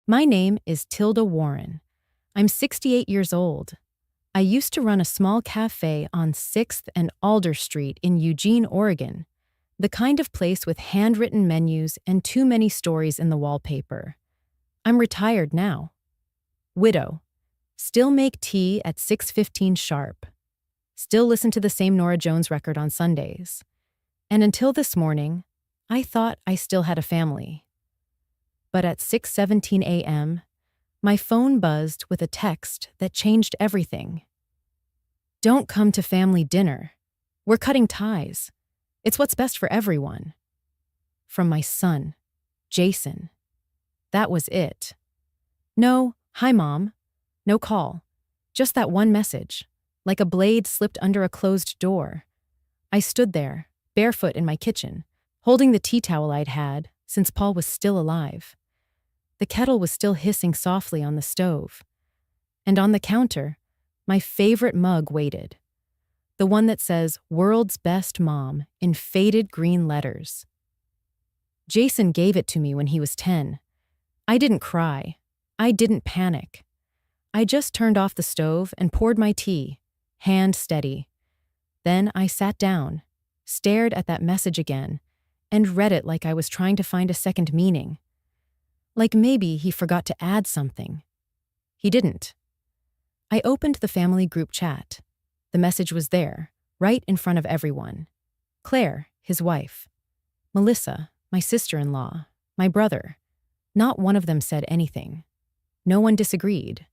My name is Tilda Warren. I'm 68 years old. I used to run a small cafe on 6th and Alder Street in Eugene, Oregon, the kind of place with handwritten menus and too many stories in the wallpaper. I'm retired now. Widow. Still make tea at 6:15 sharp. Still listen to the same Norah Jones record on Sundays. And until this morning, I thought I still had a family. But at 6:17 a.m., my phone buzzed with a text that changed everything. Don't come to family dinner. We're cutting ties. It's what's best for everyone. From my son, Jason. That was it. No, hi mom. No call. Just that one message, like a blade slipped under a closed door. I stood there, barefoot in my kitchen, holding the tea towel I'd had since Paul was still alive. The kettle was still hissing softly on the stove. And on the counter, my favorite mug waited. The one that says, "World's Best Mom," in faded green letters. Jason gave it to me when he was 10. I didn't cry. I didn't panic. I just turned off the stove and poured my tea, hand steady. Then I sat down, stared at that message again, and read it like I was trying to find a second meaning. Like maybe he forgot to add something. He didn't. I opened the family group chat. The message was there, right in front of everyone. Claire, his wife. Melissa, my sister-in-law. My brother. Not one of them said anything. No one disagreed.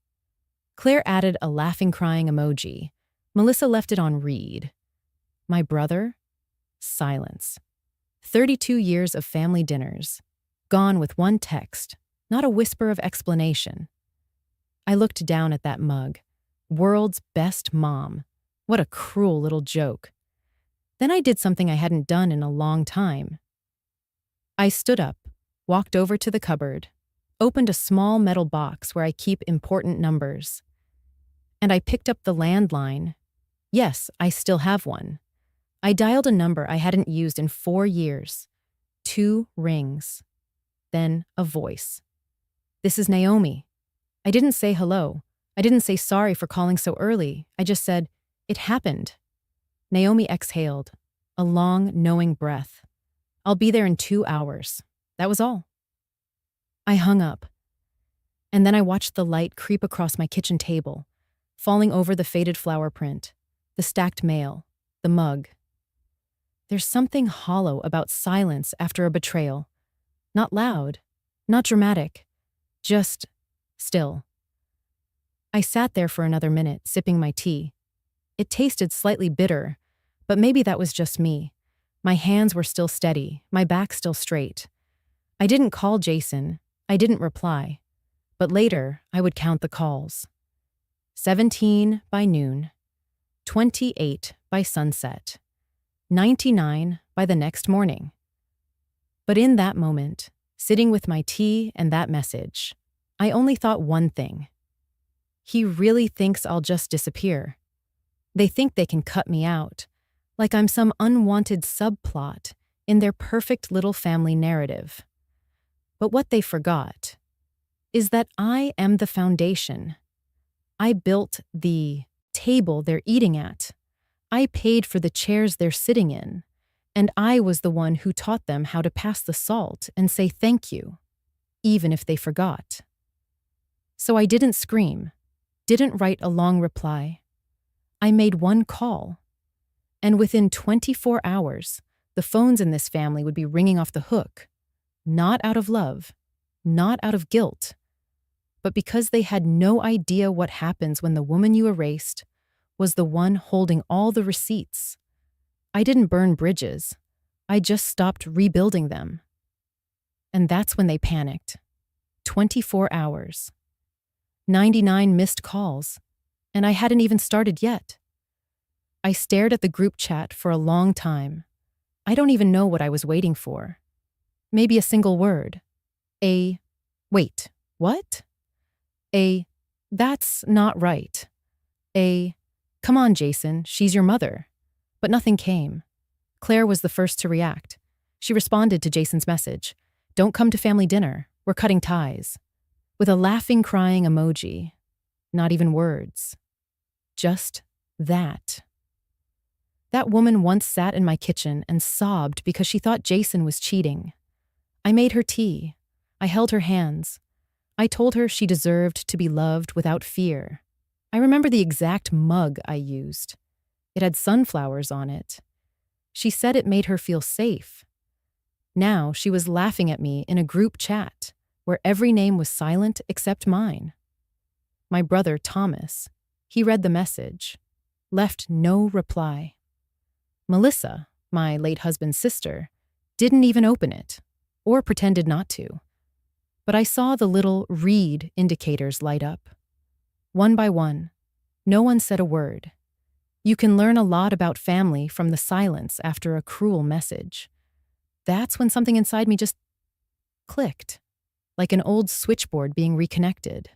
Claire added a laughing, crying emoji. Melissa left it on read. My brother? Silence. 32 years of family dinners. Gone with one text, not a whisper of explanation. I looked down at that mug. World's Best Mom. What a cruel little joke. Then I did something I hadn't done in a long time. I stood up, walked over to the cupboard, opened a small metal box where I keep important numbers. And I picked up the landline. Yes, I still have one. I dialed a number I hadn't used in 4 years. 2 rings. Then a voice. This is Naomi. I didn't say hello. I didn't say sorry for calling so early. I just said, it happened. Naomi exhaled, a long, knowing breath. I'll be there in 2 hours. That was all. I hung up. And then I watched the light creep across my kitchen table, falling over the faded flower print, the stacked mail, the mug. There's something hollow about silence after a betrayal. Not loud, not dramatic, just still. I sat there for another minute, sipping my tea. It tasted slightly bitter, but maybe that was just me. My hands were still steady, my back still straight. I didn't call Jason, I didn't reply, but later I would count the calls. 17 by noon, 28 by sunset, 99 by the next morning. But in that moment, sitting with my tea and that message, I only thought one thing. He really thinks I'll just disappear. They think they can cut me out, like I'm some unwanted subplot in their perfect little family narrative. But what they forgot is that I am the foundation. I built the table they're eating at. I paid for the chairs they're sitting in. And I was the one who taught them how to pass the salt and say thank you, even if they forgot. So I didn't scream, didn't write a long reply. I made one call. And within 24 hours, the phones in this family would be ringing off the hook. Not out of love, not out of guilt, but because they had no idea what happens when the woman you erased was the one holding all the receipts. I didn't burn bridges. I just stopped rebuilding them. And that's when they panicked. 24 hours. 99 missed calls. And I hadn't even started yet. I stared at the group chat for a long time. I don't even know what I was waiting for. Maybe a single word. Wait, what? That's not right. Come on, Jason, she's your mother. But nothing came. Claire was the first to react. She responded to Jason's message. Don't come to family dinner. We're cutting ties. with a laughing, crying emoji. Not even words. Just that. That woman once sat in my kitchen and sobbed because she thought Jason was cheating. I made her tea. I held her hands. I told her she deserved to be loved without fear. I remember the exact mug I used. It had sunflowers on it. She said it made her feel safe. Now she was laughing at me in a group chat where every name was silent except mine. My brother, Thomas, he read the message, left no reply. Melissa, my late husband's sister, didn't even open it, or pretended not to. But I saw the little read indicators light up. One by one, no one said a word. You can learn a lot about family from the silence after a cruel message. That's when something inside me just clicked, like an old switchboard being reconnected.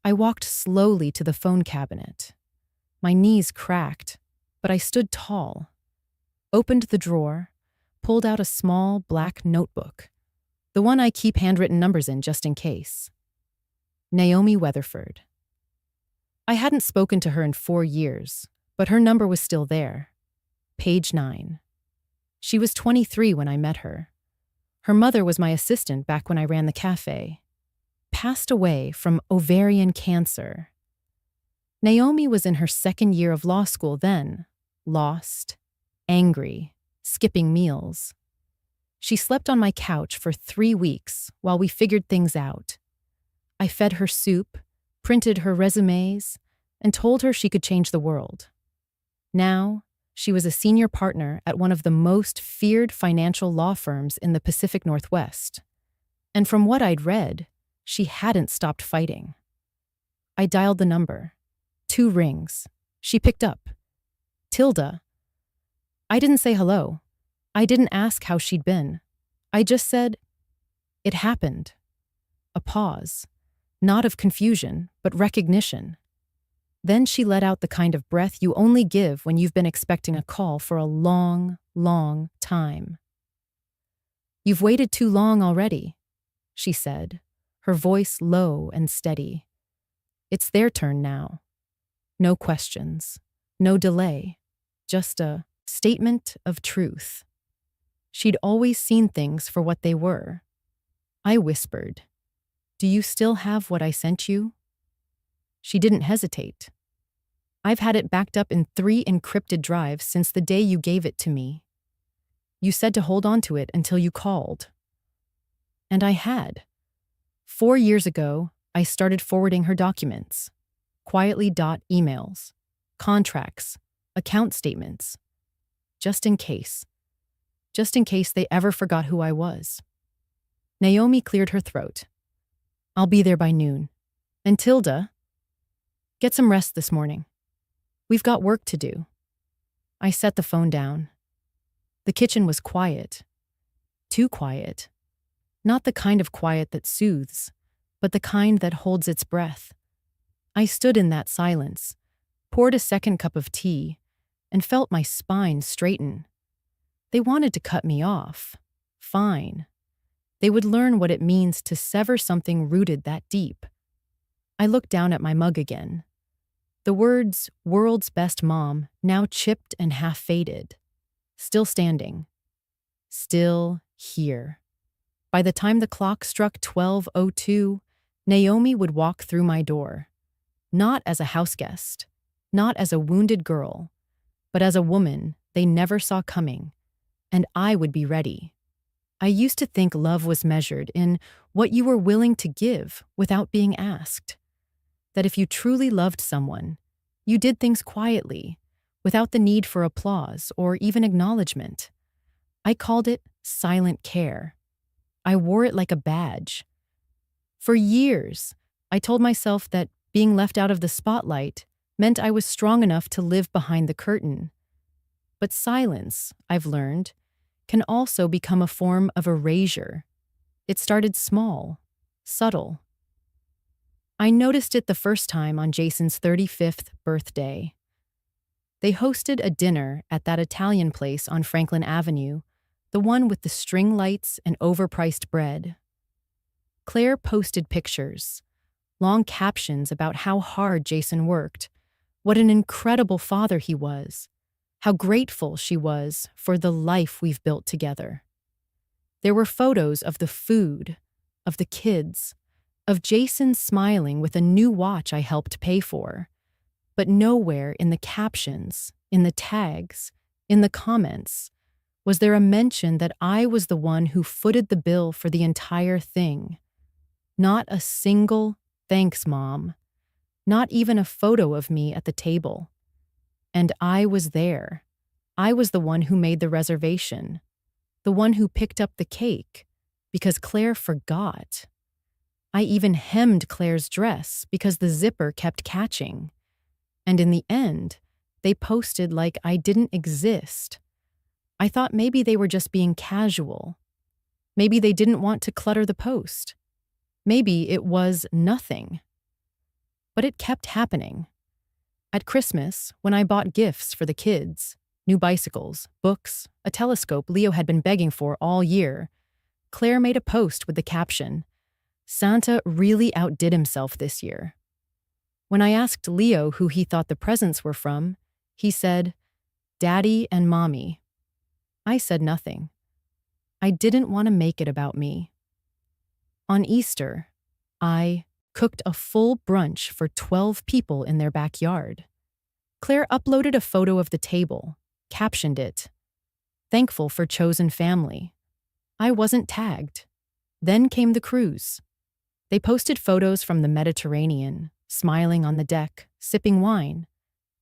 I walked slowly to the phone cabinet. My knees cracked, but I stood tall, opened the drawer, pulled out a small black notebook, the one I keep handwritten numbers in just in case. Naomi Weatherford. I hadn't spoken to her in 4 years, but her number was still there. Page 9. She was 23 when I met her. Her mother was my assistant back when I ran the cafe. Passed away from ovarian cancer. Naomi was in her 2nd year of law school then, lost, angry, skipping meals. She slept on my couch for 3 weeks while we figured things out. I fed her soup, printed her resumes, and told her she could change the world. Now, she was a senior partner at one of the most feared financial law firms in the Pacific Northwest. And from what I'd read, she hadn't stopped fighting. I dialed the number. 2 rings. She picked up. Tilda. I didn't say hello. I didn't ask how she'd been. I just said, "It happened." A pause. Not of confusion, but recognition. Then she let out the kind of breath you only give when you've been expecting a call for a long, long time. "You've waited too long already," she said, her voice low and steady. "It's their turn now." No questions, no delay, just a statement of truth. She'd always seen things for what they were. I whispered, "Do you still have what I sent you?" She didn't hesitate. "I've had it backed up in 3 encrypted drives since the day you gave it to me. You said to hold on to it until you called." And I had. 4 years ago, I started forwarding her documents. Quietly emails, contracts, account statements. Just in case they ever forgot who I was. Naomi cleared her throat. "I'll be there by noon. And Tilda, get some rest this morning. We've got work to do." I set the phone down. The kitchen was quiet. Too quiet. Not the kind of quiet that soothes, but the kind that holds its breath. I stood in that silence, poured a second cup of tea, and felt my spine straighten. They wanted to cut me off. Fine. They would learn what it means to sever something rooted that deep. I looked down at my mug again. The words, "World's Best Mom," now chipped and half faded. Still standing. Still here. By the time the clock struck 12:02, Naomi would walk through my door. Not as a houseguest, not as a wounded girl, but as a woman they never saw coming, and I would be ready. I used to think love was measured in what you were willing to give without being asked. That if you truly loved someone, you did things quietly, without the need for applause or even acknowledgement. I called it silent care. I wore it like a badge. For years, I told myself that being left out of the spotlight meant I was strong enough to live behind the curtain. But silence, I've learned, can also become a form of erasure. It started small, subtle. I noticed it the first time on Jason's 35th birthday. They hosted a dinner at that Italian place on Franklin Avenue, the one with the string lights and overpriced bread. Claire posted pictures, long captions about how hard Jason worked, what an incredible father he was, how grateful she was for the life we've built together. There were photos of the food, of the kids, of Jason smiling with a new watch I helped pay for, but nowhere in the captions, in the tags, in the comments, was there a mention that I was the one who footed the bill for the entire thing. Not a single "thanks, Mom." Not even a photo of me at the table. And I was there. I was the one who made the reservation, the one who picked up the cake, because Claire forgot. I even hemmed Claire's dress because the zipper kept catching. And in the end, they posted like I didn't exist. I thought maybe they were just being casual. Maybe they didn't want to clutter the post. Maybe it was nothing. But it kept happening. At Christmas, when I bought gifts for the kids, new bicycles, books, a telescope Leo had been begging for all year, Claire made a post with the caption, "Santa really outdid himself this year." When I asked Leo who he thought the presents were from, he said, "Daddy and Mommy." I said nothing. I didn't want to make it about me. On Easter, I cooked a full brunch for 12 people in their backyard. Claire uploaded a photo of the table, captioned it, "Thankful for chosen family." I wasn't tagged. Then came the cruise. They posted photos from the Mediterranean, smiling on the deck, sipping wine.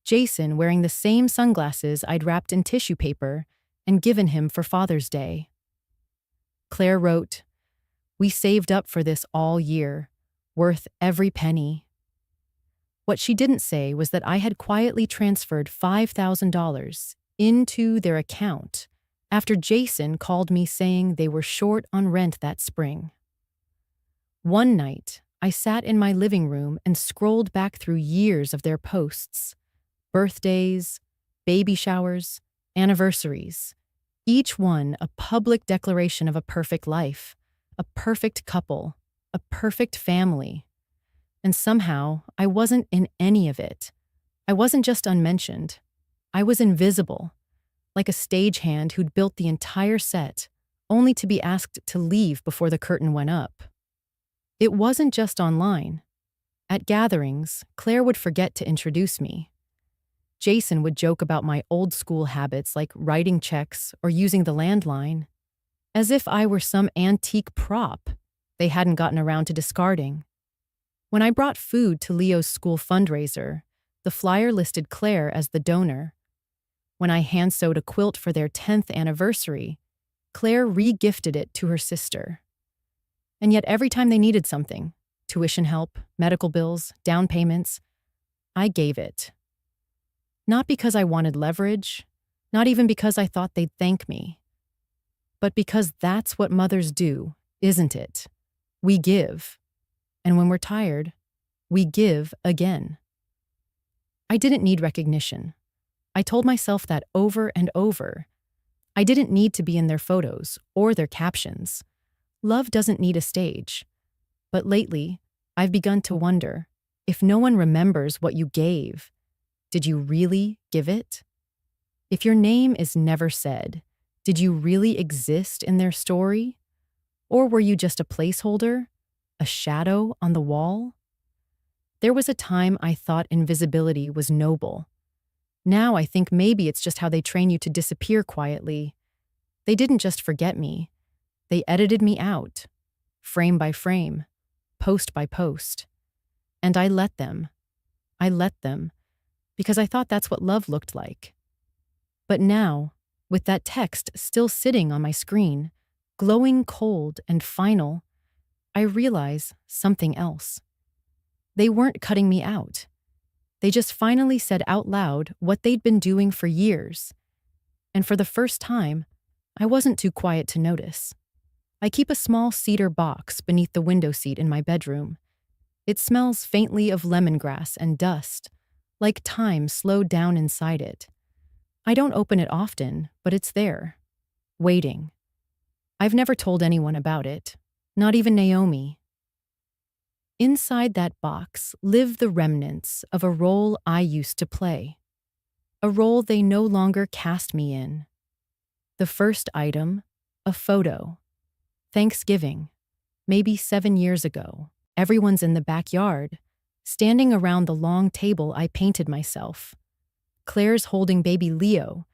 Jason wearing the same sunglasses I'd wrapped in tissue paper and given him for Father's Day. Claire wrote, "We saved up for this all year, worth every penny." What she didn't say was that I had quietly transferred $5,000 into their account after Jason called me saying they were short on rent that spring. One night, I sat in my living room and scrolled back through years of their posts, birthdays, baby showers, anniversaries, each one a public declaration of a perfect life, a perfect couple, a perfect family. And somehow, I wasn't in any of it. I wasn't just unmentioned. I was invisible, like a stagehand who'd built the entire set, only to be asked to leave before the curtain went up. It wasn't just online. At gatherings, Claire would forget to introduce me. Jason would joke about my old school habits like writing checks or using the landline, as if I were some antique prop they hadn't gotten around to discarding. When I brought food to Leo's school fundraiser, the flyer listed Claire as the donor. When I hand-sewed a quilt for their 10th anniversary, Claire re-gifted it to her sister. And yet every time they needed something, tuition help, medical bills, down payments, I gave it. Not because I wanted leverage, not even because I thought they'd thank me, but because that's what mothers do, isn't it? We give. And when we're tired, we give again. I didn't need recognition. I told myself that over and over. I didn't need to be in their photos or their captions. Love doesn't need a stage. But lately, I've begun to wonder, if no one remembers what you gave, did you really give it? If your name is never said, did you really exist in their story? Or were you just a placeholder? A shadow on the wall? There was a time I thought invisibility was noble. Now I think maybe it's just how they train you to disappear quietly. They didn't just forget me. They edited me out, frame by frame, post by post. And I let them. Because I thought that's what love looked like. But now, with that text still sitting on my screen, glowing cold and final, I realize something else. They weren't cutting me out. They just finally said out loud what they'd been doing for years. And for the first time, I wasn't too quiet to notice. I keep a small cedar box beneath the window seat in my bedroom. It smells faintly of lemongrass and dust, like time slowed down inside it. I don't open it often, but it's there, waiting. I've never told anyone about it, not even Naomi, Inside that box live the remnants of a role I used to play, a role they no longer cast me in. The first item, a photo. Thanksgiving, maybe 7 years ago. Everyone's in the backyard, standing around the long table I painted myself. Claire's holding baby Leo.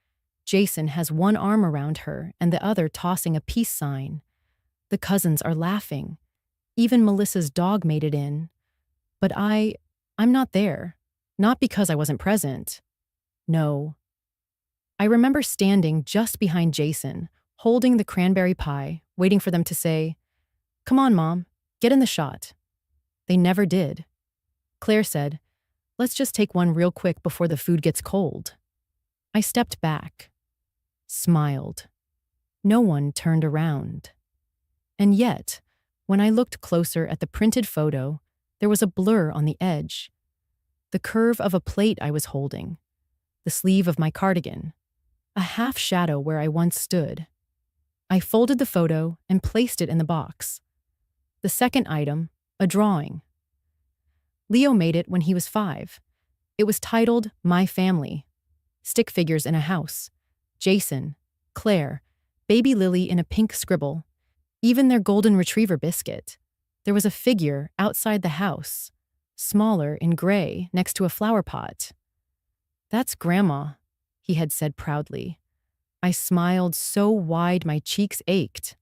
Jason has one arm around her and the other tossing a peace sign. The cousins are laughing. Even Melissa's dog made it in. But I'm not there. Not because I wasn't present. No. I remember standing just behind Jason, holding the cranberry pie, waiting for them to say, "Come on, Mom, get in the shot." They never did. Claire said, "Let's just take one real quick before the food gets cold." I stepped back, smiled. No one turned around. And yet, when I looked closer at the printed photo, there was a blur on the edge. The curve of a plate I was holding, the sleeve of my cardigan, a half shadow where I once stood. I folded the photo and placed it in the box. The second item, a drawing. Leo made it when he was 5. It was titled My Family. Stick figures in a house. Jason, Claire, baby Lily in a pink scribble, even their golden retriever biscuit. There was a figure outside the house, smaller in gray next to a flower pot. "That's Grandma," he had said proudly. I smiled so wide my cheeks ached.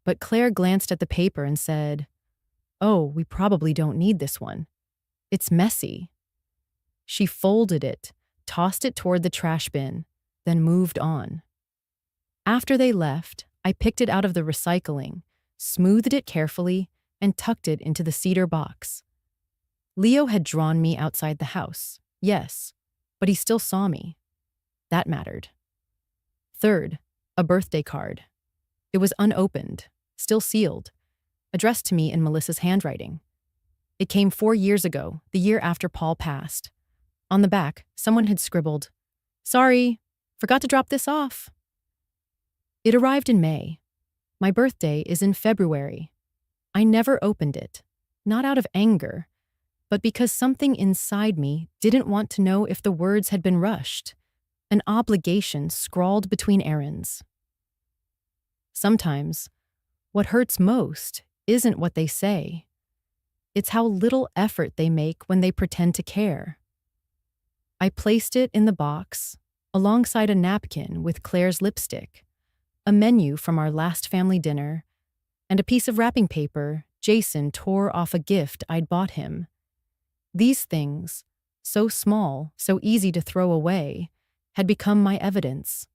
But Claire glanced at the paper and said, "Oh, we probably don't need this one. It's messy." She folded it, tossed it toward the trash bin, then moved on. After they left, I picked it out of the recycling, smoothed it carefully, and tucked it into the cedar box. Leo had drawn me outside the house, yes, but he still saw me. That mattered. Third, a birthday card. It was unopened, still sealed, addressed to me in Melissa's handwriting. It came 4 years ago, the year after Paul passed. On the back, someone had scribbled, "Sorry, forgot to drop this off." It arrived in May. My birthday is in February. I never opened it, not out of anger, but because something inside me didn't want to know if the words had been rushed, an obligation scrawled between errands. Sometimes, what hurts most isn't what they say. It's how little effort they make when they pretend to care. I placed it in the box, alongside a napkin with Claire's lipstick, a menu from our last family dinner, and a piece of wrapping paper Jason tore off a gift I'd bought him. These things, so small, so easy to throw away, had become my evidence.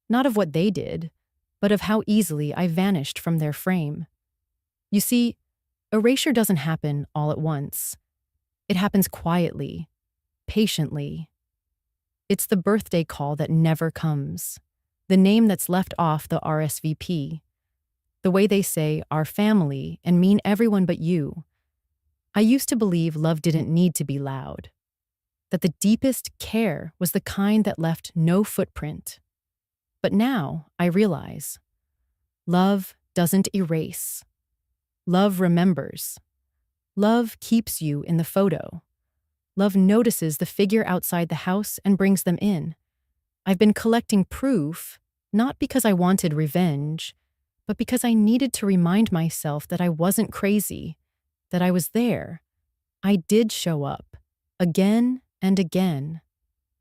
Not of what they did, but of how easily I vanished from their frame. You see, erasure doesn't happen all at once. It happens quietly, patiently. It's the birthday call that never comes, the name that's left off the RSVP, the way they say "our family" and mean everyone but you. I used to believe love didn't need to be loud, that the deepest care was the kind that left no footprint. But now I realize, love doesn't erase. Love remembers. Love keeps you in the photo. Love notices the figure outside the house and brings them in. I've been collecting proof, not because I wanted revenge, but because I needed to remind myself that I wasn't crazy, that I was there. I did show up, again and again.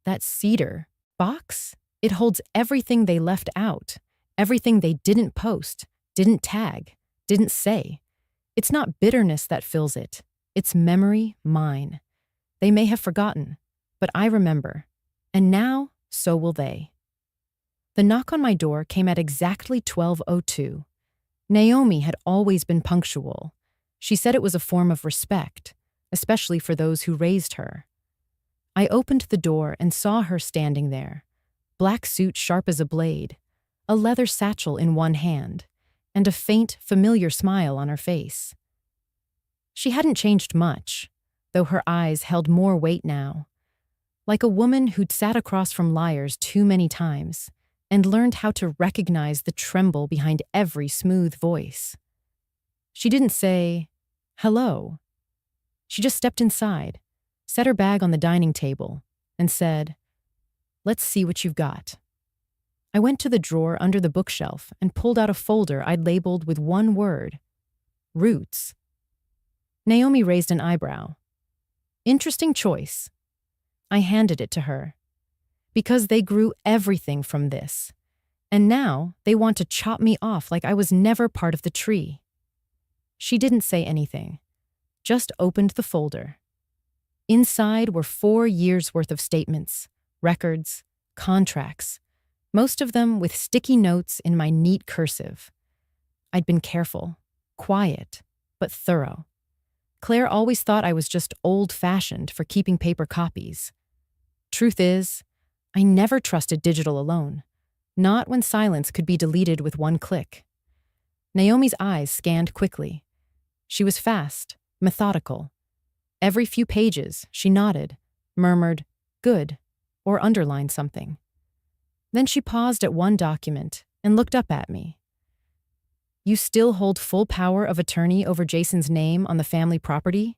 That cedar box, it holds everything they left out, everything they didn't post, didn't tag, didn't say. It's not bitterness that fills it. It's memory, mine. They may have forgotten, but I remember. And now, so will they. The knock on my door came at exactly 12:02. Naomi had always been punctual. She said it was a form of respect, especially for those who raised her. I opened the door and saw her standing there, black suit sharp as a blade, a leather satchel in one hand, and a faint, familiar smile on her face. She hadn't changed much, though her eyes held more weight now, like a woman who'd sat across from liars too many times and learned how to recognize the tremble behind every smooth voice. She didn't say, "Hello." She just stepped inside, set her bag on the dining table, and said, "Let's see what you've got." I went to the drawer under the bookshelf and pulled out a folder I'd labeled with one word: roots. Naomi raised an eyebrow. "Interesting choice." I handed it to her. "Because they grew everything from this. And now they want to chop me off like I was never part of the tree." She didn't say anything, just opened the folder. Inside were 4 years' worth of statements, records, contracts, most of them with sticky notes in my neat cursive. I'd been careful, quiet, but thorough. Claire always thought I was just old-fashioned for keeping paper copies. Truth is, I never trusted digital alone, not when silence could be deleted with one click. Naomi's eyes scanned quickly. She was fast, methodical. Every few pages, she nodded, murmured, "Good," or underlined something. Then she paused at one document and looked up at me. "You still hold full power of attorney over Jason's name on the family property?"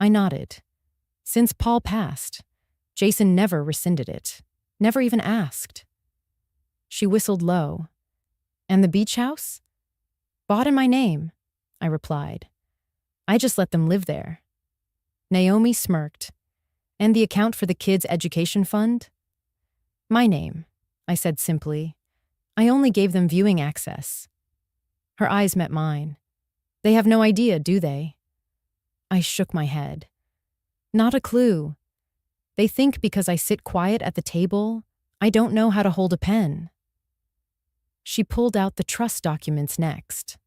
I nodded. Since Paul passed, Jason never rescinded it, never even asked. She whistled low. "And the beach house?" "Bought in my name," I replied. "I just let them live there." Naomi smirked. "And the account for the kids' education fund?" "My name," I said simply. "I only gave them viewing access." Her eyes met mine. "They have no idea, do they?" I shook my head. "Not a clue. They think because I sit quiet at the table, I don't know how to hold a pen." She pulled out the trust documents next.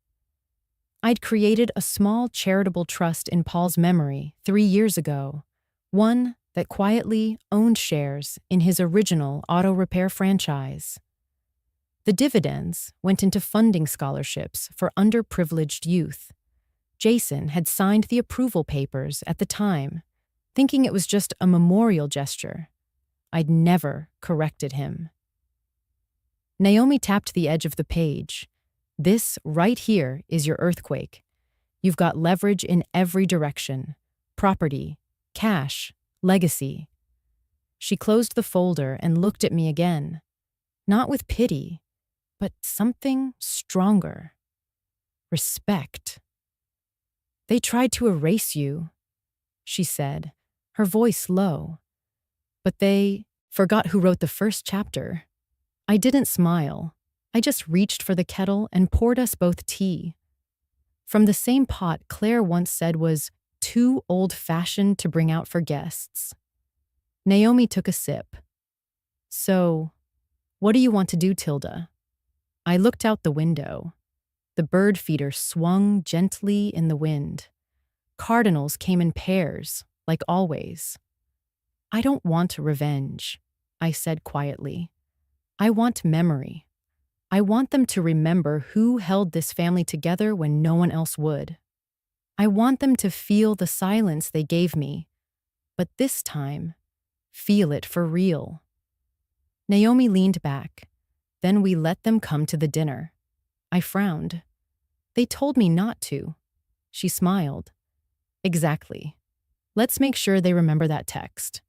I'd created a small charitable trust in Paul's memory 3 years ago, one that quietly owned shares in his original auto repair franchise. The dividends went into funding scholarships for underprivileged youth. Jason had signed the approval papers at the time, thinking it was just a memorial gesture. I'd never corrected him. Naomi tapped the edge of the page. "This right here is your earthquake. You've got leverage in every direction: property, cash, legacy." She closed the folder and looked at me again, not with pity, but something stronger: respect. "They tried to erase you," she said, her voice low. "But they forgot who wrote the first chapter." I didn't smile. I just reached for the kettle and poured us both tea. From the same pot Claire once said was too old-fashioned to bring out for guests. Naomi took a sip. "So, what do you want to do, Tilda?" I looked out the window. The bird feeder swung gently in the wind. Cardinals came in pairs, like always. "I don't want revenge," I said quietly. "I want memory. I want them to remember who held this family together when no one else would. I want them to feel the silence they gave me, but this time, feel it for real." Naomi leaned back. Then we let them come to the dinner. I frowned. "They told me not to." She smiled. "Exactly. Let's make sure they remember that text.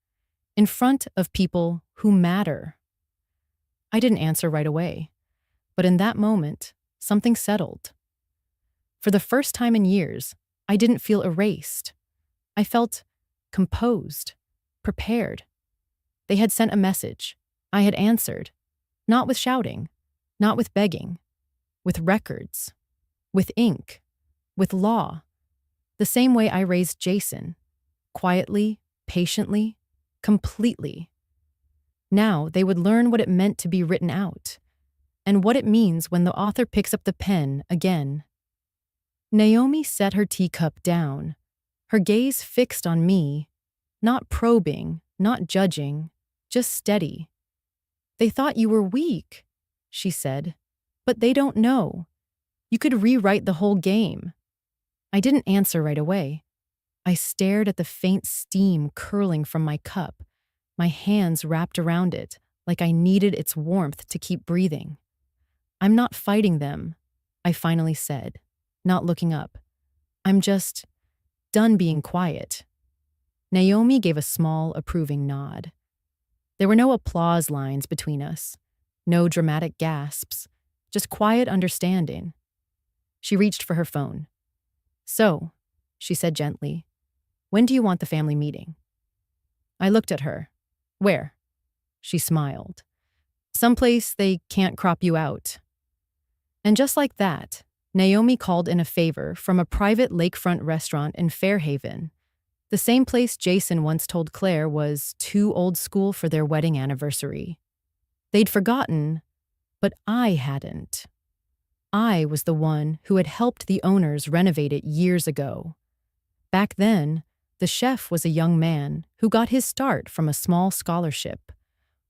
In front of people who matter." I didn't answer right away, but in that moment, something settled. For the first time in years, I didn't feel erased. I felt composed, prepared. They had sent a message. I had answered, not with shouting, not with begging, with records, with ink, with law, the same way I raised Jason, quietly, patiently, completely. Now they would learn what it meant to be written out, and what it means when the author picks up the pen again. Naomi set her teacup down, her gaze fixed on me, not probing, not judging, just steady. "They thought you were weak," she said, "but they don't know. You could rewrite the whole game." I didn't answer right away. I stared at the faint steam curling from my cup, my hands wrapped around it, like I needed its warmth to keep breathing. "I'm not fighting them," I finally said, not looking up. "I'm just done being quiet. Naomi gave a small, approving nod. There were no applause lines between us, no dramatic gasps, just quiet understanding. She reached for her phone. "So," she said gently, "when do you want the family meeting?" I looked at her. "Where?" She smiled. "Someplace they can't crop you out." And just like that, Naomi called in a favor from a private lakefront restaurant in Fairhaven, the same place Jason once told Claire was too old school for their wedding anniversary. They'd forgotten, but I hadn't. I was the one who had helped the owners renovate it years ago. Back then, the chef was a young man who got his start from a small scholarship,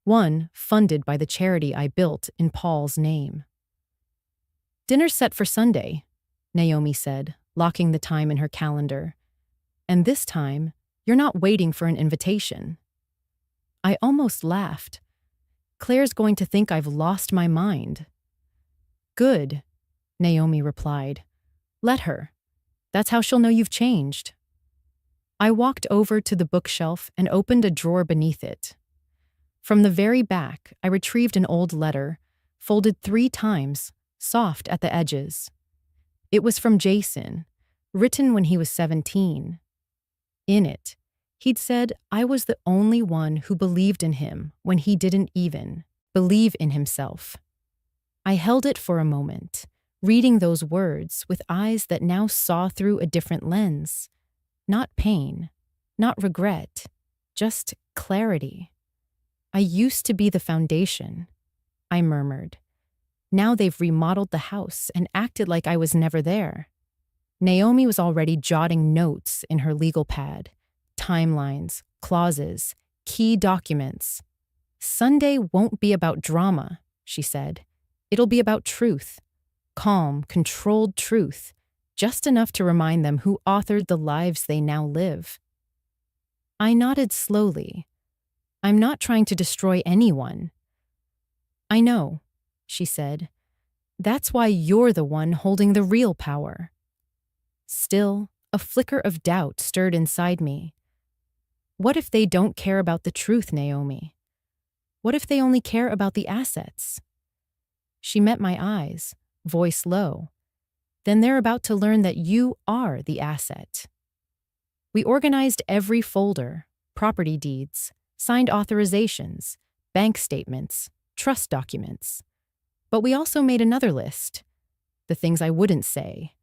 one funded by the charity I built in Paul's name. "Dinner's set for Sunday," Naomi said, locking the time in her calendar. "And this time, you're not waiting for an invitation." I almost laughed. Claire's going to think I've lost my mind. "Good," Naomi replied. "Let her. That's how she'll know you've changed." I walked over to the bookshelf and opened a drawer beneath it. From the very back, I retrieved an old letter, folded 3 times, soft at the edges. It was from Jason, written when he was 17. In it, he'd said I was the only one who believed in him when he didn't even believe in himself. I held it for a moment, reading those words with eyes that now saw through a different lens. Not pain, not regret, just clarity. "I used to be the foundation," I murmured. "Now they've remodeled the house and acted like I was never there." Naomi was already jotting notes in her legal pad. Timelines, clauses, key documents. "Sunday won't be about drama," she said. "It'll be about truth. Calm, controlled truth. Just enough to remind them who authored the lives they now live." I nodded slowly. "I'm not trying to destroy anyone." "I know," she said. "That's why you're the one holding the real power." Still, a flicker of doubt stirred inside me. What if they don't care about the truth, Naomi? What if they only care about the assets? She met my eyes, voice low. "Then they're about to learn that you are the asset." We organized every folder, property deeds, signed authorizations, bank statements, trust documents. But we also made another list, the things I wouldn't say,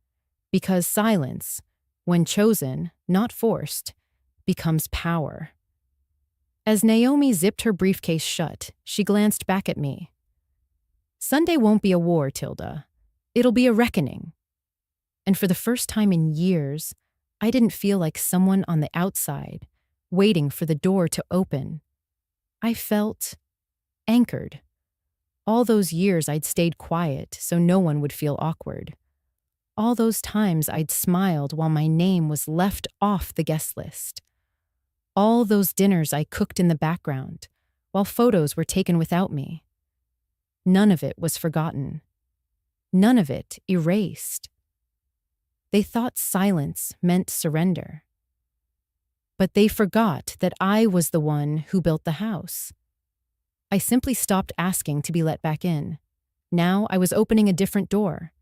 because silence, when chosen, not forced, becomes power. As Naomi zipped her briefcase shut, she glanced back at me. "Sunday won't be a war, Tilda. It'll be a reckoning." And for the first time in years, I didn't feel like someone on the outside, waiting for the door to open. I felt anchored. All those years I'd stayed quiet so no one would feel awkward. All those times I'd smiled while my name was left off the guest list. All those dinners I cooked in the background, while photos were taken without me. None of it was forgotten. None of it erased. They thought silence meant surrender. But they forgot that I was the one who built the house. I simply stopped asking to be let back in. Now I was opening a different door.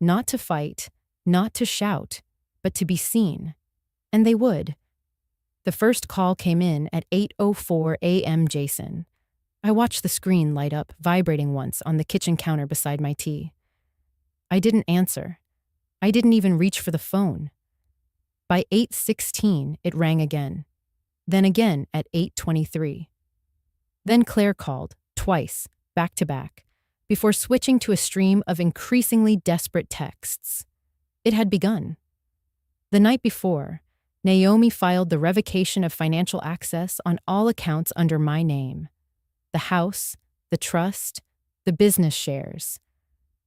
Not to fight, not to shout, but to be seen. And they would. The first call came in at 8:04 a.m. Jason. I watched the screen light up, vibrating once on the kitchen counter beside my tea. I didn't answer. I didn't even reach for the phone. By 8:16, it rang again. Then again at 8:23. Then Claire called, twice, back to back, before switching to a stream of increasingly desperate texts. It had begun. The night before, Naomi filed the revocation of financial access on all accounts under my name. The house, the trust, the business shares.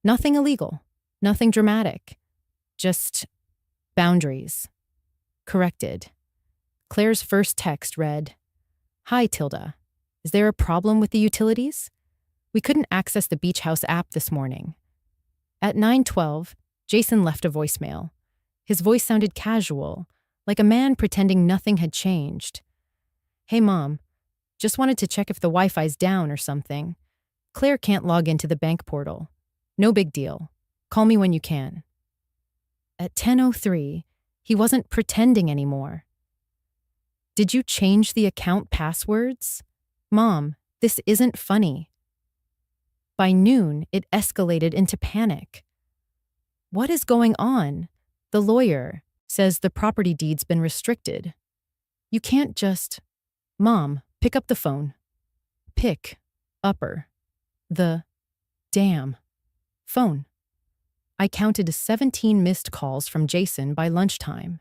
Nothing illegal, nothing dramatic. Just boundaries. Corrected. Claire's first text read, "Hi, Tilda. Is there a problem with the utilities? We couldn't access the Beach House app this morning." At 9:12, Jason left a voicemail. His voice sounded casual, like a man pretending nothing had changed. "Hey, Mom, just wanted to check if the Wi-Fi's down or something. Claire can't log into the bank portal. No big deal. Call me when you can." At 10:03, he wasn't pretending anymore. "Did you change the account passwords? Mom, this isn't funny." By noon, it escalated into panic. "What is going on? The lawyer says the property deed's been restricted. You can't just—" "Mom, pick up the phone." Pick. Upper. The damn phone. I counted to 17 missed calls from Jason by lunchtime.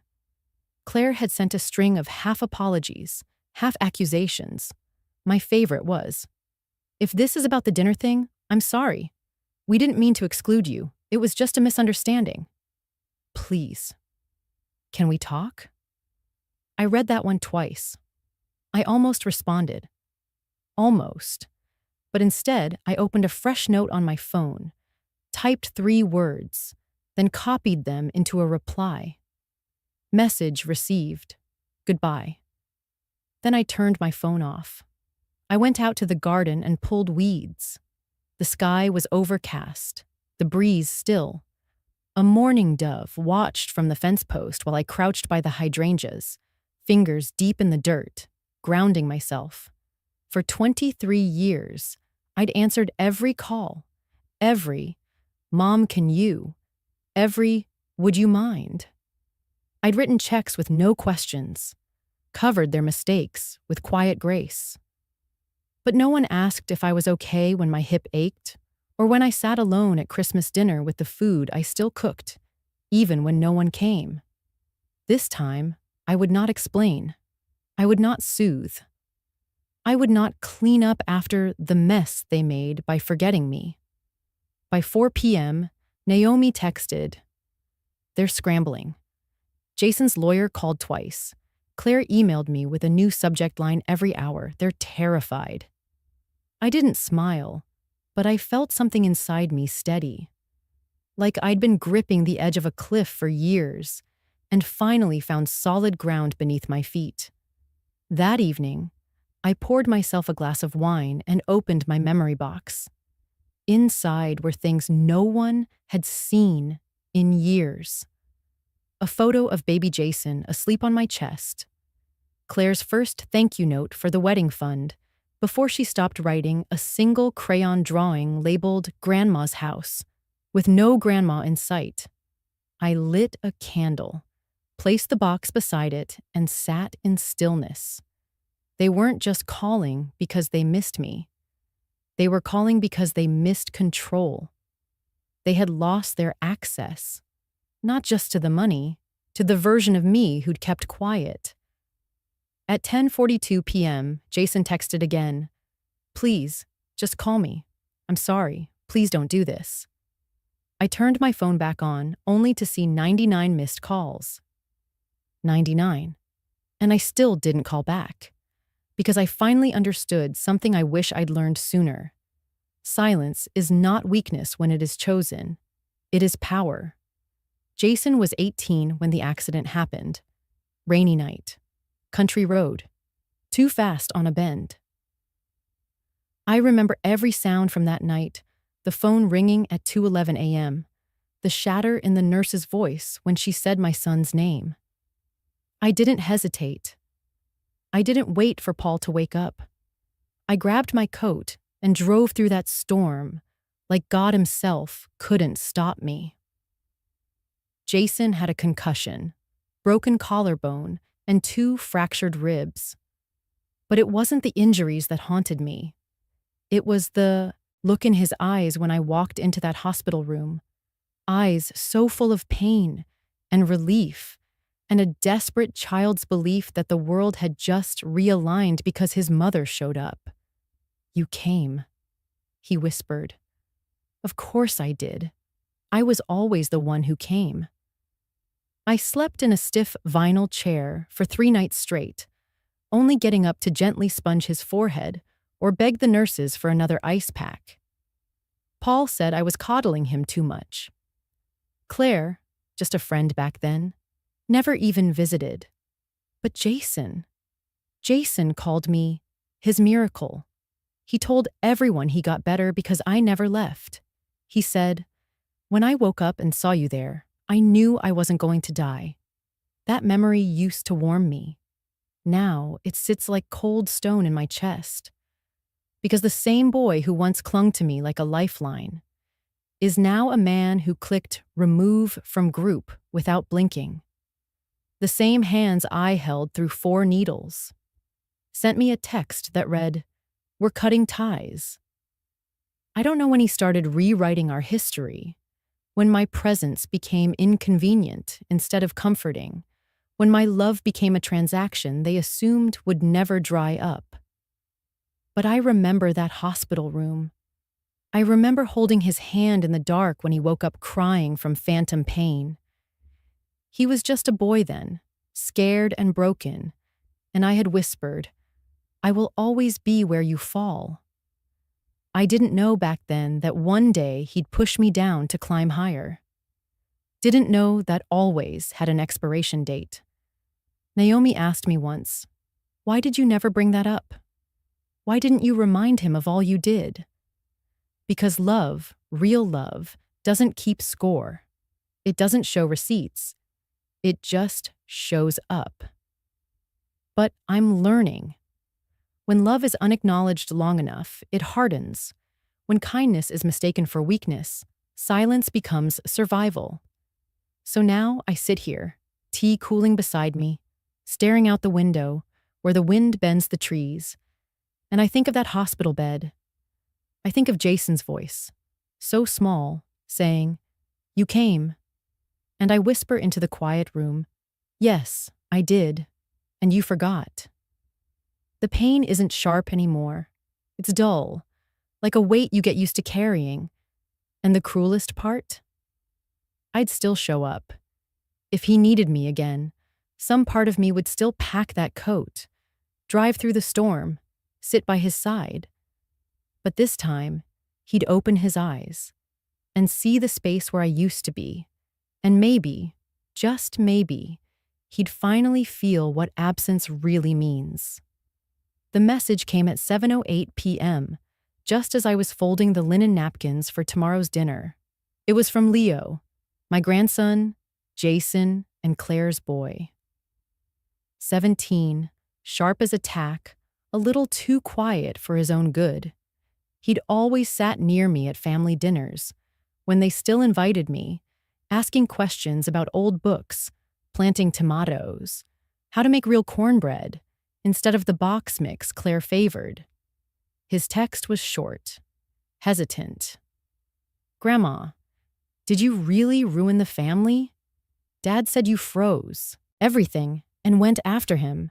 Claire had sent a string of half apologies, half accusations. My favorite was, "If this is about the dinner thing, I'm sorry. We didn't mean to exclude you. It was just a misunderstanding. Please. Can we talk?" I read that one twice. I almost responded. Almost. But instead, I opened a fresh note on my phone, typed 3 words, then copied them into a reply. Message received. Goodbye. Then I turned my phone off. I went out to the garden and pulled weeds. The sky was overcast, the breeze still. A mourning dove watched from the fence post while I crouched by the hydrangeas, fingers deep in the dirt, grounding myself. For 23 years, I'd answered every call, every "Mom, can you?" every "Would you mind?" I'd written checks with no questions, covered their mistakes with quiet grace. But no one asked if I was okay when my hip ached, or when I sat alone at Christmas dinner with the food I still cooked, even when no one came. This time, I would not explain. I would not soothe. I would not clean up after the mess they made by forgetting me. By 4 p.m., Naomi texted, "They're scrambling." Jason's lawyer called twice. Claire emailed me with a new subject line every hour. "They're terrified." I didn't smile, but I felt something inside me steady. Like I'd been gripping the edge of a cliff for years, and finally found solid ground beneath my feet. That evening, I poured myself a glass of wine and opened my memory box. Inside were things no one had seen in years. A photo of baby Jason asleep on my chest. Claire's first thank you note for the wedding fund, before she stopped writing a single crayon drawing labeled Grandma's House, with no grandma in sight. I lit a candle, placed the box beside it, and sat in stillness. They weren't just calling because they missed me. They were calling because they missed control. They had lost their access, not just to the money, to the version of me who'd kept quiet. At 10:42 p.m., Jason texted again, "Please, just call me. I'm sorry. Please don't do this." I turned my phone back on, only to see 99 missed calls. 99. And I still didn't call back. Because I finally understood something I wish I'd learned sooner. Silence is not weakness when it is chosen. It is power. Jason was 18 when the accident happened. Rainy night. Country road. Too fast on a bend. I remember every sound from that night, the phone ringing at 2:11 a.m., the shatter in the nurse's voice when she said my son's name. I didn't hesitate. I didn't wait for Paul to wake up. I grabbed my coat and drove through that storm like God himself couldn't stop me. Jason had a concussion, broken collarbone, and 2 fractured ribs. But it wasn't the injuries that haunted me. It was the look in his eyes when I walked into that hospital room. Eyes so full of pain and relief, and a desperate child's belief that the world had just realigned because his mother showed up. "You came," he whispered. Of course I did. I was always the one who came. I slept in a stiff vinyl chair for 3 nights straight, only getting up to gently sponge his forehead or beg the nurses for another ice pack. Paul said I was coddling him too much. Claire, just a friend back then, never even visited. But Jason called me his miracle. He told everyone he got better because I never left. He said, "When I woke up and saw you there, I knew I wasn't going to die." That memory used to warm me. Now it sits like cold stone in my chest. Because the same boy who once clung to me like a lifeline is now a man who clicked remove from group without blinking. The same hands I held through 4 needles sent me a text that read, "We're cutting ties." I don't know when he started rewriting our history, when my presence became inconvenient instead of comforting, when my love became a transaction they assumed would never dry up. But I remember that hospital room. I remember holding his hand in the dark when he woke up crying from phantom pain. He was just a boy then, scared and broken, and I had whispered, "I will always be where you fall." I didn't know back then that one day he'd push me down to climb higher. Didn't know that always had an expiration date. Naomi asked me once, "Why did you never bring that up? Why didn't you remind him of all you did?" Because love, real love, doesn't keep score. It doesn't show receipts. It just shows up. But I'm learning. When love is unacknowledged long enough, it hardens. When kindness is mistaken for weakness, silence becomes survival. So now I sit here, tea cooling beside me, staring out the window where the wind bends the trees, and I think of that hospital bed. I think of Jason's voice, so small, saying, "You came." And I whisper into the quiet room, "Yes, I did, and you forgot." The pain isn't sharp anymore. It's dull, like a weight you get used to carrying. And the cruelest part? I'd still show up. If he needed me again, some part of me would still pack that coat, drive through the storm, sit by his side. But this time, he'd open his eyes and see the space where I used to be. And maybe, just maybe, he'd finally feel what absence really means. The message came at 7:08 p.m., just as I was folding the linen napkins for tomorrow's dinner. It was from Leo, my grandson, Jason, and Claire's boy. 17, sharp as a tack, a little too quiet for his own good. He'd always sat near me at family dinners, when they still invited me, asking questions about old books, planting tomatoes, how to make real cornbread, instead of the box mix Claire favored. His text was short, hesitant. "Grandma, did you really ruin the family? Dad said you froze everything and went after him,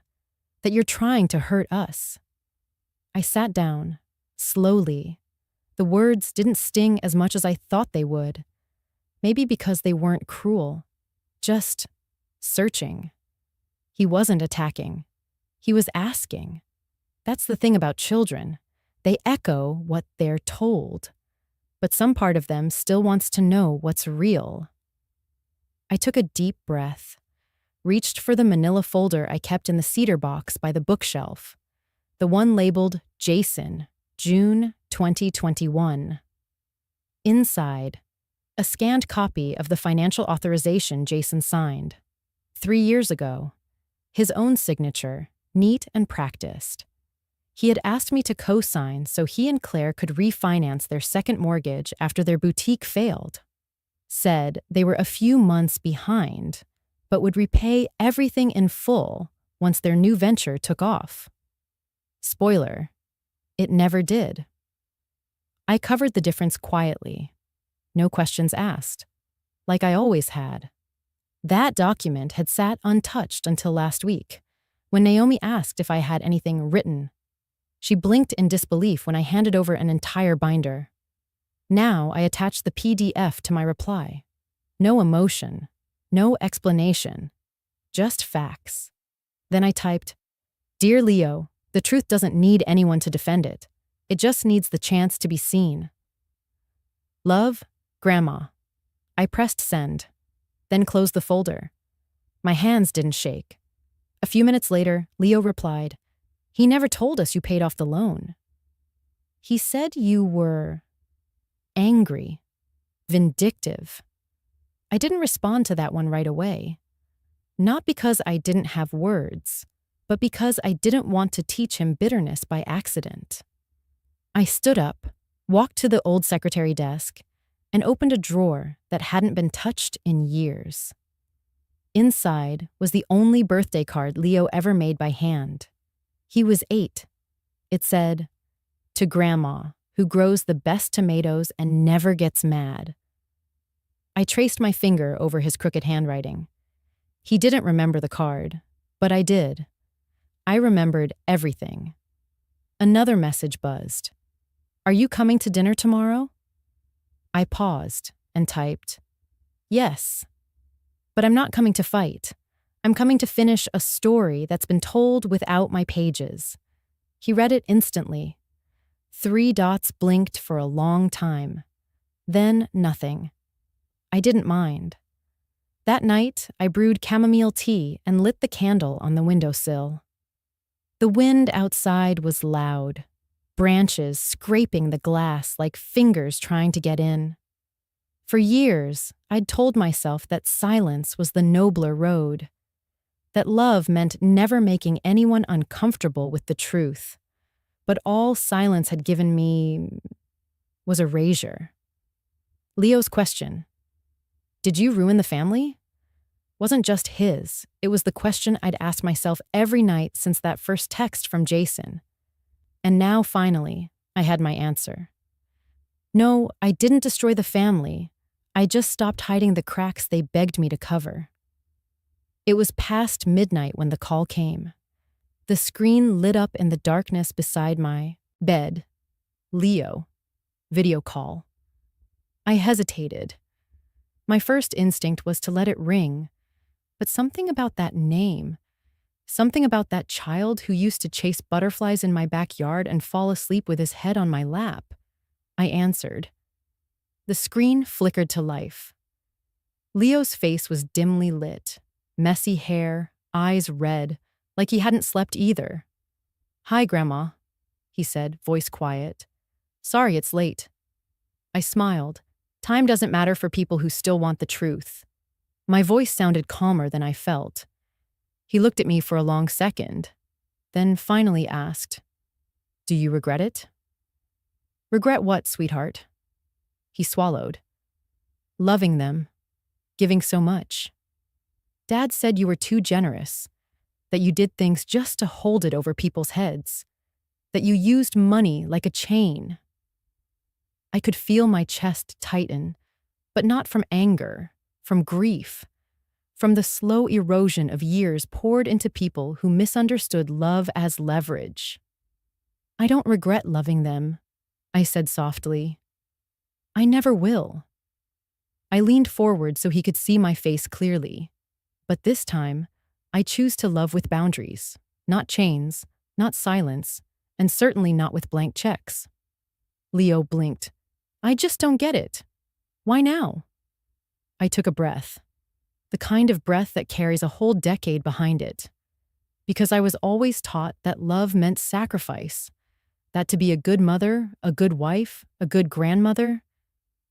that you're trying to hurt us." I sat down, slowly. The words didn't sting as much as I thought they would. Maybe because they weren't cruel, just searching. He wasn't attacking. He was asking. That's the thing about children. They echo what they're told. But some part of them still wants to know what's real. I took a deep breath, reached for the manila folder I kept in the cedar box by the bookshelf, the one labeled Jason, June 2021. Inside, a scanned copy of the financial authorization Jason signed. 3 years ago. His own signature, neat and practiced. He had asked me to co-sign so he and Claire could refinance their second mortgage after their boutique failed. Said they were a few months behind, but would repay everything in full once their new venture took off. Spoiler, it never did. I covered the difference quietly. No questions asked, like I always had. That document had sat untouched until last week, when Naomi asked if I had anything written. She blinked in disbelief when I handed over an entire binder. Now I attached the PDF to my reply. No emotion, no explanation, just facts. Then I typed, "Dear Leo, the truth doesn't need anyone to defend it. It just needs the chance to be seen. Love, Grandma." I pressed send, then closed the folder. My hands didn't shake. A few minutes later, Leo replied, "He never told us you paid off the loan. He said you were angry, vindictive." I didn't respond to that one right away. Not because I didn't have words, but because I didn't want to teach him bitterness by accident. I stood up, walked to the old secretary desk, and opened a drawer that hadn't been touched in years. Inside was the only birthday card Leo ever made by hand. He was 8. It said, "To Grandma, who grows the best tomatoes and never gets mad." I traced my finger over his crooked handwriting. He didn't remember the card, but I did. I remembered everything. Another message buzzed. "Are you coming to dinner tomorrow?" I paused and typed, "Yes. But I'm not coming to fight. I'm coming to finish a story that's been told without my pages." He read it instantly. 3 dots blinked for a long time. Then nothing. I didn't mind. That night, I brewed chamomile tea and lit the candle on the windowsill. The wind outside was loud, branches scraping the glass like fingers trying to get in. For years, I'd told myself that silence was the nobler road, that love meant never making anyone uncomfortable with the truth. But all silence had given me was erasure. Leo's question, "Did you ruin the family?" wasn't just his. It was the question I'd asked myself every night since that first text from Jason. And now, finally, I had my answer. No, I didn't destroy the family. I just stopped hiding the cracks they begged me to cover. It was past midnight when the call came. The screen lit up in the darkness beside my bed. Leo. Video call. I hesitated. My first instinct was to let it ring, but something about that name, something about that child who used to chase butterflies in my backyard and fall asleep with his head on my lap. I answered. The screen flickered to life. Leo's face was dimly lit, messy hair, eyes red, like he hadn't slept either. "Hi, Grandma," he said, voice quiet. "Sorry it's late." I smiled. Time doesn't matter for people who still want the truth. My voice sounded calmer than I felt. He looked at me for a long second, then finally asked, "Do you regret it?" "Regret what, sweetheart?" He swallowed. "Loving them. Giving so much. Dad said you were too generous, that you did things just to hold it over people's heads, that you used money like a chain." I could feel my chest tighten, but not from anger, from grief, from the slow erosion of years poured into people who misunderstood love as leverage. "I don't regret loving them," I said softly. "I never will." I leaned forward so he could see my face clearly. But this time, I choose to love with boundaries, not chains, not silence, and certainly not with blank checks. Leo blinked. "I just don't get it. Why now?" I took a breath, the kind of breath that carries a whole decade behind it. Because I was always taught that love meant sacrifice, that to be a good mother, a good wife, a good grandmother,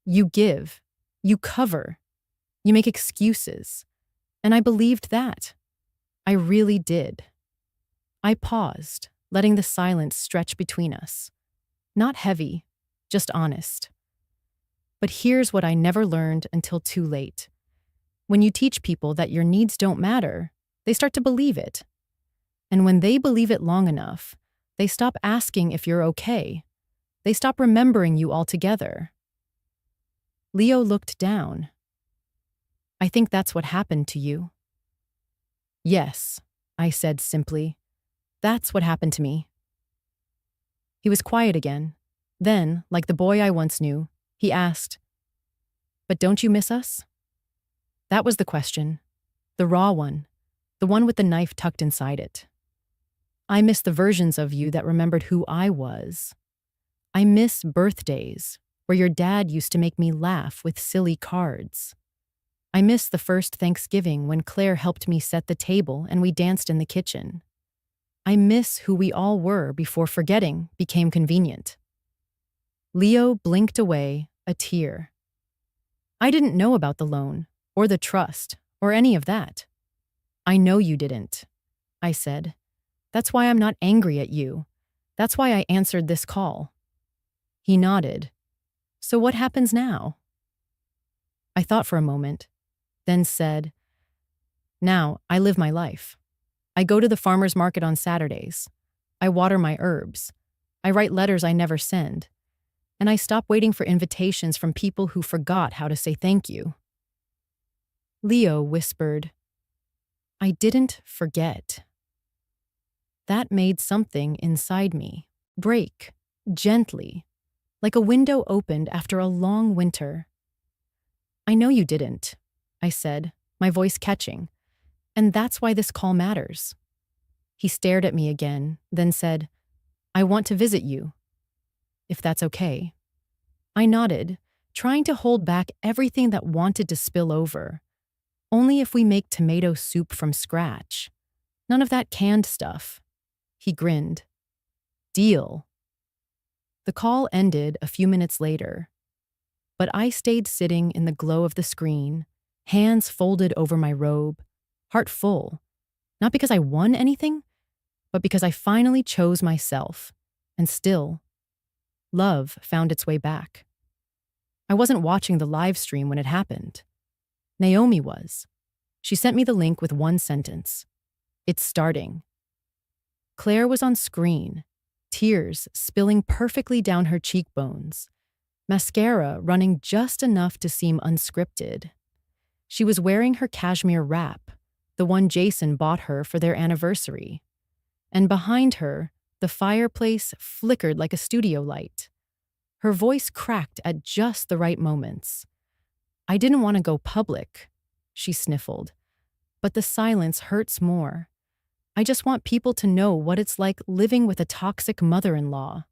you give, you cover, you make excuses. And I believed that. I really did. I paused, letting the silence stretch between us. Not heavy, just honest. But here's what I never learned until too late. When you teach people that your needs don't matter, they start to believe it. And when they believe it long enough, they stop asking if you're okay. They stop remembering you altogether. Leo looked down. "I think that's what happened to you." "Yes," I said simply. "That's what happened to me." He was quiet again. Then, like the boy I once knew, he asked, "But don't you miss us?" That was the question. The raw one. The one with the knife tucked inside it. I miss the versions of you that remembered who I was. I miss birthdays, where your dad used to make me laugh with silly cards. I miss the first Thanksgiving when Claire helped me set the table and we danced in the kitchen. I miss who we all were before forgetting became convenient. Leo blinked away, a tear. I didn't know about the loan, or the trust, or any of that. I know you didn't, I said. That's why I'm not angry at you. That's why I answered this call. He nodded. So what happens now? I thought for a moment, then said, now I live my life. I go to the farmer's market on Saturdays. I water my herbs. I write letters I never send. And I stop waiting for invitations from people who forgot how to say thank you. Leo whispered, I didn't forget. That made something inside me break, gently, like a window opened after a long winter. I know you didn't, I said, my voice catching, and that's why this call matters. He stared at me again, then said, I want to visit you, if that's okay. I nodded, trying to hold back everything that wanted to spill over. Only if we make tomato soup from scratch. None of that canned stuff. He grinned. Deal. The call ended a few minutes later, but I stayed sitting in the glow of the screen, hands folded over my robe, heart full, not because I won anything, but because I finally chose myself, and still, love found its way back. I wasn't watching the live stream when it happened. Naomi was. She sent me the link with one sentence. It's starting. Claire was on screen, tears spilling perfectly down her cheekbones, mascara running just enough to seem unscripted. She was wearing her cashmere wrap, the one Jason bought her for their anniversary. And behind her, the fireplace flickered like a studio light. Her voice cracked at just the right moments. I didn't want to go public, she sniffled, but the silence hurts more. I just want people to know what it's like living with a toxic mother-in-law.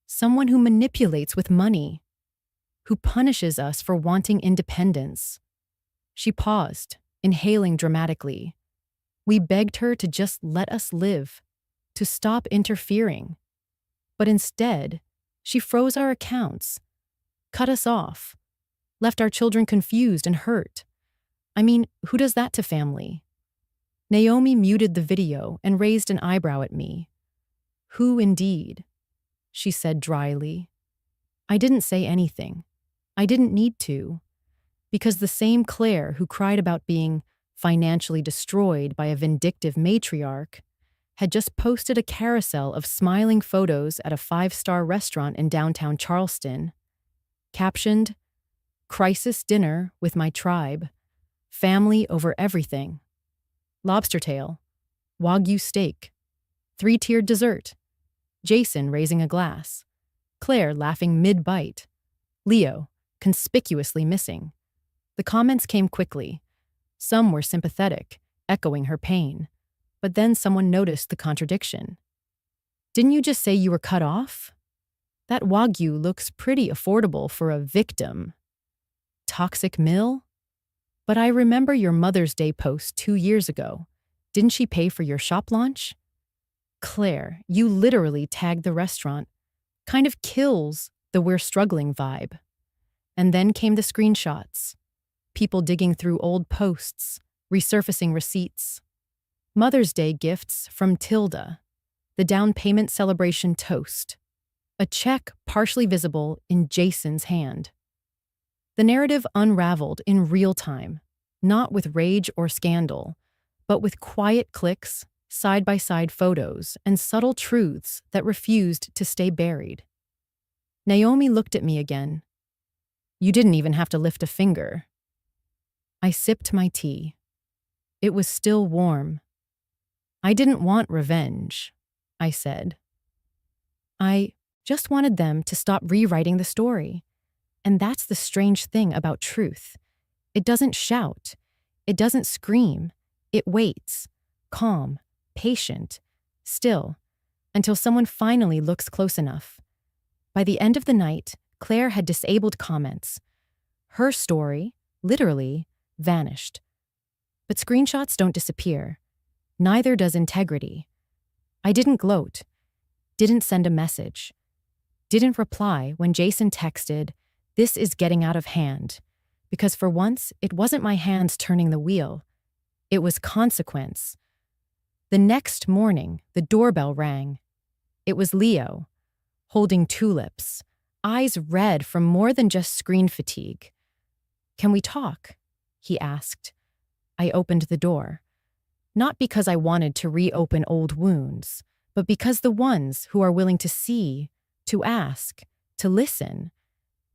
Someone who manipulates with money, who punishes us for wanting independence. She paused, inhaling dramatically. We begged her to just let us live, to stop interfering. But instead, she froze our accounts, cut us off, left our children confused and hurt. I mean, who does that to family? Naomi muted the video and raised an eyebrow at me. Who indeed? She said dryly. I didn't say anything. I didn't need to. Because the same Claire who cried about being financially destroyed by a vindictive matriarch had just posted a carousel of smiling photos at a 5-star restaurant in downtown Charleston, captioned, Crisis dinner with my tribe, family over everything. Lobster tail, Wagyu steak, 3-tiered dessert, Jason raising a glass, Claire laughing mid-bite, Leo conspicuously missing. The comments came quickly. Some were sympathetic, echoing her pain. But then someone noticed the contradiction. Didn't you just say you were cut off? That Wagyu looks pretty affordable for a victim. Toxic mill? But I remember your Mother's Day post 2 years ago. Didn't she pay for your shop launch? Claire, you literally tagged the restaurant. Kind of kills the we're struggling vibe. And then came the screenshots. People digging through old posts, resurfacing receipts. Mother's Day gifts from Tilda. The down payment celebration toast. A check partially visible in Jason's hand. The narrative unraveled in real time, not with rage or scandal, but with quiet clicks, side-by-side photos, and subtle truths that refused to stay buried. Naomi looked at me again. You didn't even have to lift a finger. I sipped my tea. It was still warm. I didn't want revenge, I said. I just wanted them to stop rewriting the story. And that's the strange thing about truth. It doesn't shout. It doesn't scream. It waits, calm, patient, still, until someone finally looks close enough. By the end of the night, Claire had disabled comments. Her story, literally, vanished. But screenshots don't disappear. Neither does integrity. I didn't gloat, didn't send a message, didn't reply when Jason texted, "This is getting out of hand," because for once, it wasn't my hands turning the wheel. It was consequence. The next morning, the doorbell rang. It was Leo, holding tulips, eyes red from more than just screen fatigue. "Can we talk?" he asked. I opened the door. Not because I wanted to reopen old wounds, but because the ones who are willing to see, to ask, to listen,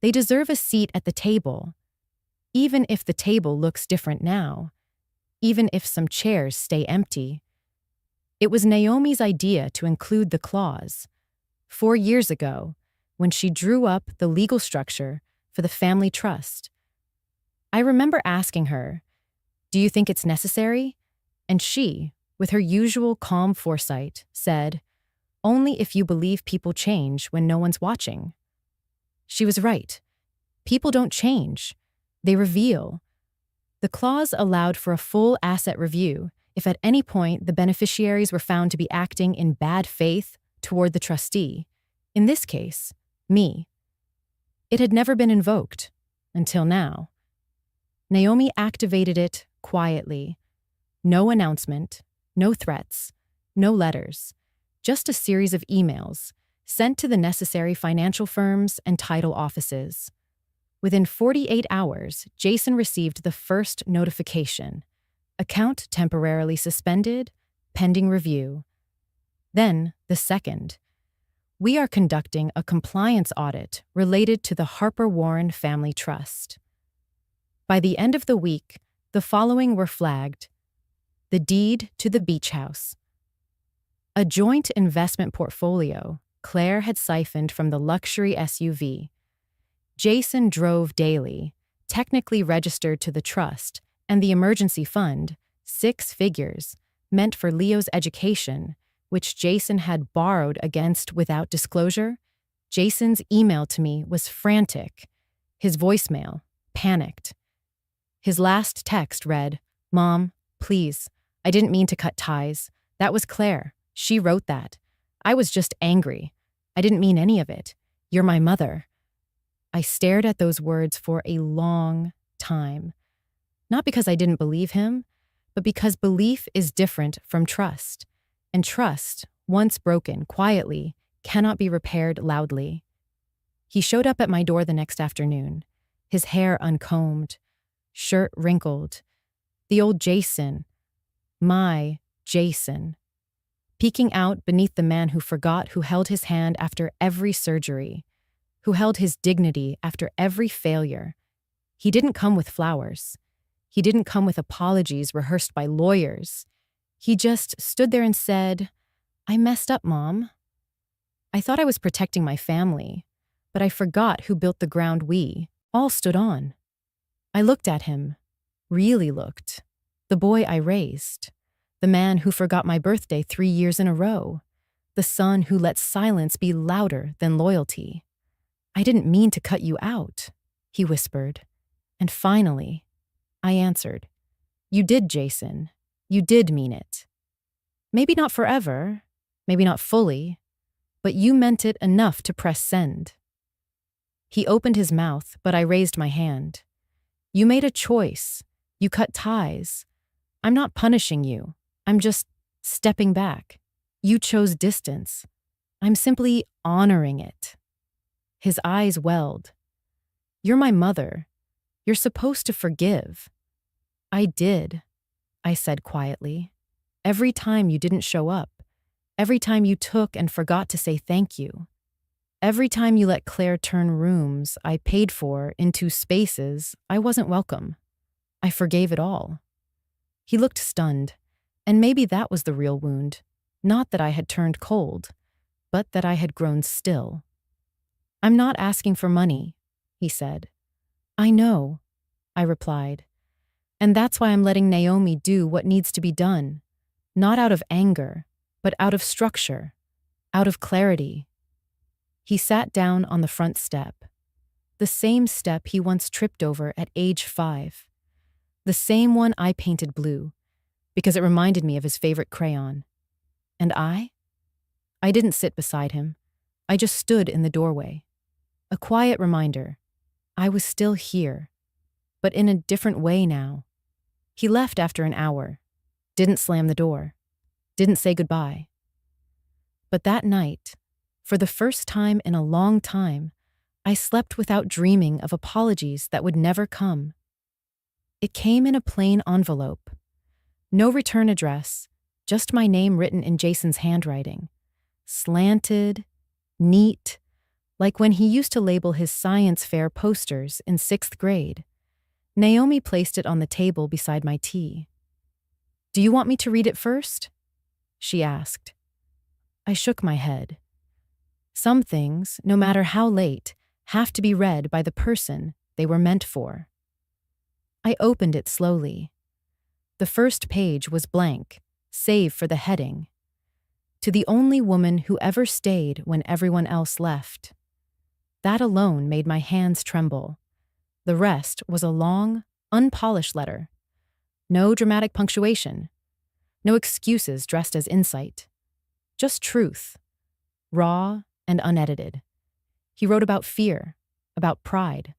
they deserve a seat at the table, even if the table looks different now, even if some chairs stay empty. It was Naomi's idea to include the clause 4 years ago when she drew up the legal structure for the family trust. I remember asking her, "Do you think it's necessary?" And she, with her usual calm foresight, said, "Only if you believe people change when no one's watching." She was right. People don't change. They reveal. The clause allowed for a full asset review if at any point the beneficiaries were found to be acting in bad faith toward the trustee, in this case, me. It had never been invoked, until now. Naomi activated it quietly. No announcement, no threats, no letters, just a series of emails sent to the necessary financial firms and title offices. Within 48 hours, Jason received the first notification. Account temporarily suspended, pending review. Then, the second. We are conducting a compliance audit related to the Harper Warren Family Trust. By the end of the week, the following were flagged. The deed to the beach house. A joint investment portfolio Claire had siphoned from the luxury SUV. Jason drove daily, technically registered to the trust, and the emergency fund, 6 figures, meant for Leo's education, which Jason had borrowed against without disclosure. Jason's email to me was frantic. His voicemail, panicked. His last text read, "Mom, please, I didn't mean to cut ties. That was Claire. She wrote that. I was just angry. I didn't mean any of it. You're my mother." I stared at those words for a long time. Not because I didn't believe him, but because belief is different from trust. And trust, once broken quietly, cannot be repaired loudly. He showed up at my door the next afternoon, his hair uncombed, shirt wrinkled. The old Jason, my Jason, peeking out beneath the man who forgot, who held his hand after every surgery, who held his dignity after every failure. He didn't come with flowers. He didn't come with apologies rehearsed by lawyers. He just stood there and said, "I messed up, Mom." I thought I was protecting my family, but I forgot who built the ground we all stood on. I looked at him, really looked. The boy I raised. The man who forgot my birthday 3 years in a row. The son who let silence be louder than loyalty. "I didn't mean to cut you out," he whispered. And finally, I answered, "You did, Jason. You did mean it. Maybe not forever, maybe not fully, but you meant it enough to press send." He opened his mouth, but I raised my hand. "You made a choice. You cut ties. I'm not punishing you. I'm just stepping back. You chose distance. I'm simply honoring it." His eyes welled. "You're my mother. You're supposed to forgive." "I did," I said quietly. "Every time you didn't show up. Every time you took and forgot to say thank you. Every time you let Claire turn rooms I paid for into spaces I wasn't welcome. I forgave it all." He looked stunned, and maybe that was the real wound. Not that I had turned cold, but that I had grown still. "I'm not asking for money," he said. "I know," I replied. "And that's why I'm letting Naomi do what needs to be done. Not out of anger, but out of structure, out of clarity." He sat down on the front step, the same step he once tripped over at age 5. The same one I painted blue, because it reminded me of his favorite crayon. And I didn't sit beside him. I just stood in the doorway. A quiet reminder. I was still here, but in a different way now. He left after an hour, didn't slam the door, didn't say goodbye. But that night, for the first time in a long time, I slept without dreaming of apologies that would never come. It came in a plain envelope. No return address, just my name written in Jason's handwriting. Slanted, neat, like when he used to label his science fair posters in 6th grade. Naomi placed it on the table beside my tea. "Do you want me to read it first?" she asked. I shook my head. Some things, no matter how late, have to be read by the person they were meant for. I opened it slowly. The first page was blank, save for the heading. To the only woman who ever stayed when everyone else left. That alone made my hands tremble. The rest was a long, unpolished letter. No dramatic punctuation. No excuses dressed as insight. Just truth. Raw and unedited. He wrote about fear, about pride,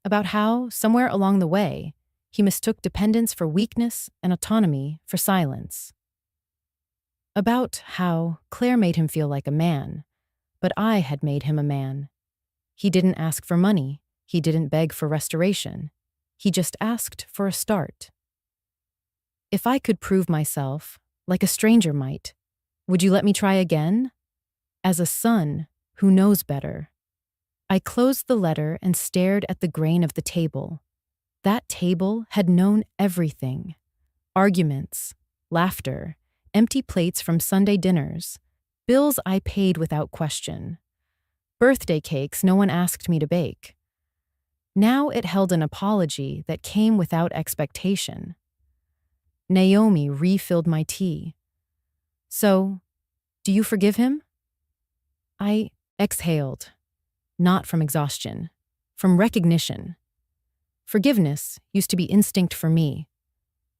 about how, somewhere along the way, he mistook dependence for weakness and autonomy for silence. About how Claire made him feel like a man, but I had made him a man. He didn't ask for money. He didn't beg for restoration. He just asked for a start. If I could prove myself, like a stranger might, would you let me try again? As a son who knows better. I closed the letter and stared at the grain of the table. That table had known everything. Arguments, laughter, empty plates from Sunday dinners, bills I paid without question, birthday cakes no one asked me to bake. Now it held an apology that came without expectation. Naomi refilled my tea. "So, do you forgive him?" I exhaled, not from exhaustion, from recognition. Forgiveness used to be instinct for me.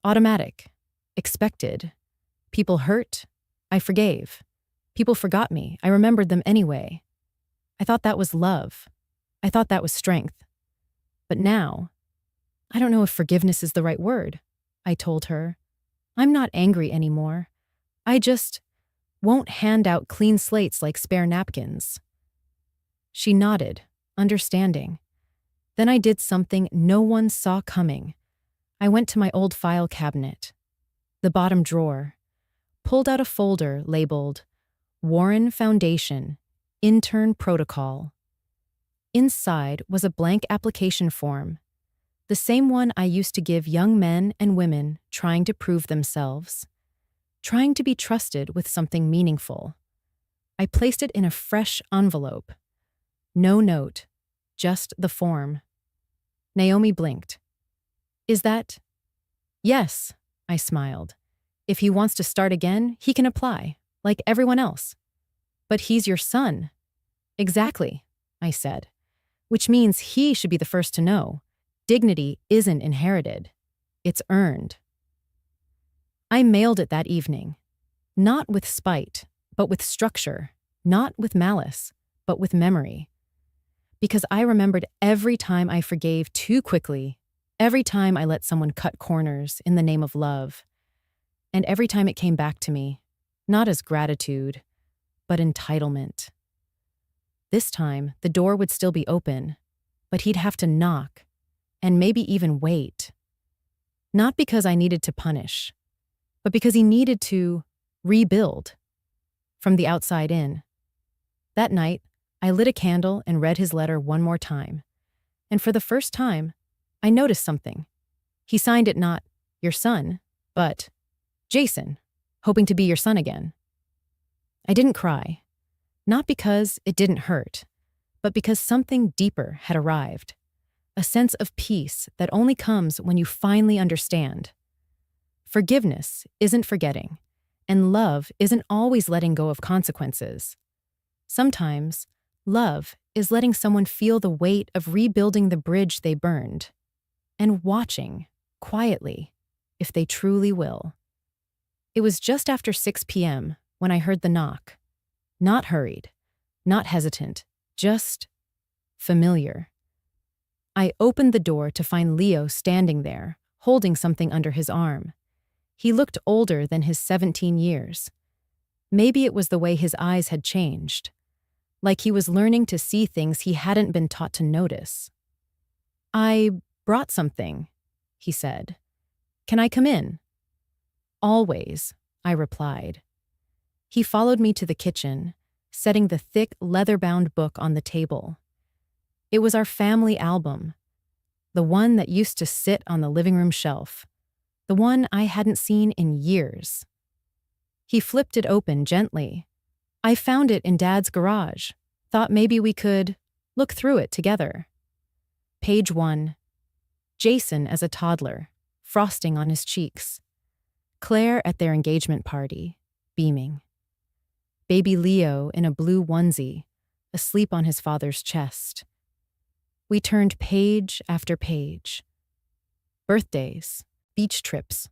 Automatic, expected. People hurt, I forgave. People forgot me, I remembered them anyway. I thought that was love. I thought that was strength. But now, I don't know if forgiveness is the right word, I told her. I'm not angry anymore. I just won't hand out clean slates like spare napkins. She nodded, understanding. Then I did something no one saw coming. I went to my old file cabinet, the bottom drawer, pulled out a folder labeled Warren Foundation, Intern Protocol. Inside was a blank application form, the same one I used to give young men and women trying to prove themselves, trying to be trusted with something meaningful. I placed it in a fresh envelope. No note, just the form. Naomi blinked. "Is that?" "Yes," I smiled. "If he wants to start again, he can apply, like everyone else." "But he's your son." "Exactly," I said. "Which means he should be the first to know. Dignity isn't inherited. It's earned." I mailed it that evening. Not with spite, but with structure. Not with malice, but with memory. Because I remembered every time I forgave too quickly, every time I let someone cut corners in the name of love, and every time it came back to me, not as gratitude, but entitlement. This time, the door would still be open, but he'd have to knock, and maybe even wait. Not because I needed to punish, but because he needed to rebuild from the outside in. That night, I lit a candle and read his letter one more time. And for the first time, I noticed something. He signed it not "your son," but "Jason, hoping to be your son again." I didn't cry. Not because it didn't hurt, but because something deeper had arrived. A sense of peace that only comes when you finally understand. Forgiveness isn't forgetting, and love isn't always letting go of consequences. Sometimes, love is letting someone feel the weight of rebuilding the bridge they burned, and watching, quietly, if they truly will. It was just after 6 p.m. when I heard the knock. Not hurried, not hesitant, just familiar. I opened the door to find Leo standing there, holding something under his arm. He looked older than his 17 years. Maybe it was the way his eyes had changed, like he was learning to see things he hadn't been taught to notice. "I brought something," he said. "Can I come in?" "Always," I replied. He followed me to the kitchen, setting the thick, leather-bound book on the table. It was our family album, the one that used to sit on the living room shelf, the one I hadn't seen in years. He flipped it open gently. "I found it in Dad's garage. Thought maybe we could look through it together." Page 1. Jason as a toddler, frosting on his cheeks. Claire at their engagement party, beaming. Baby Leo in a blue onesie, asleep on his father's chest. We turned page after page. Birthdays, beach trips,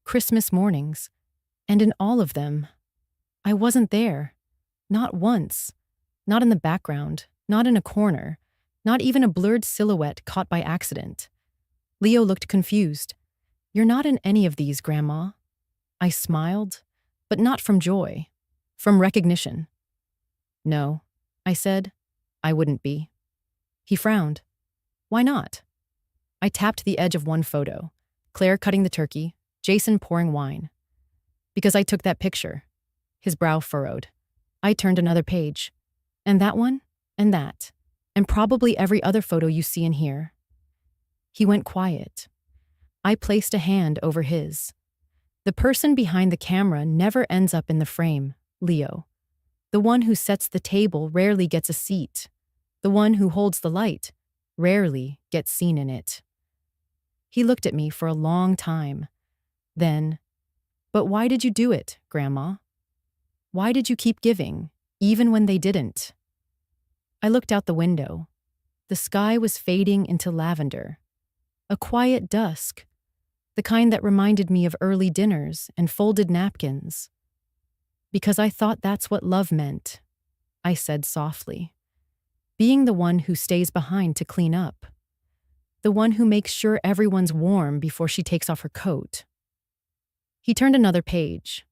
Christmas mornings, and in all of them, I wasn't there. Not once. Not in the background, not in a corner, not even a blurred silhouette caught by accident. Leo looked confused. "You're not in any of these, Grandma." I smiled, but not from joy, from recognition. "No," I said, "I wouldn't be." He frowned. "Why not?" I tapped the edge of one photo, Claire cutting the turkey, Jason pouring wine. "Because I took that picture." His brow furrowed. I turned another page. "And that one, and that, and probably every other photo you see in here." He went quiet. I placed a hand over his. "The person behind the camera never ends up in the frame, Leo. The one who sets the table rarely gets a seat. The one who holds the light rarely gets seen in it." He looked at me for a long time. Then, "But why did you do it, Grandma? Why did you keep giving, even when they didn't?" I looked out the window. The sky was fading into lavender. A quiet dusk, the kind that reminded me of early dinners and folded napkins. "Because I thought that's what love meant," I said softly. "Being the one who stays behind to clean up. The one who makes sure everyone's warm before she takes off her coat." He turned another page.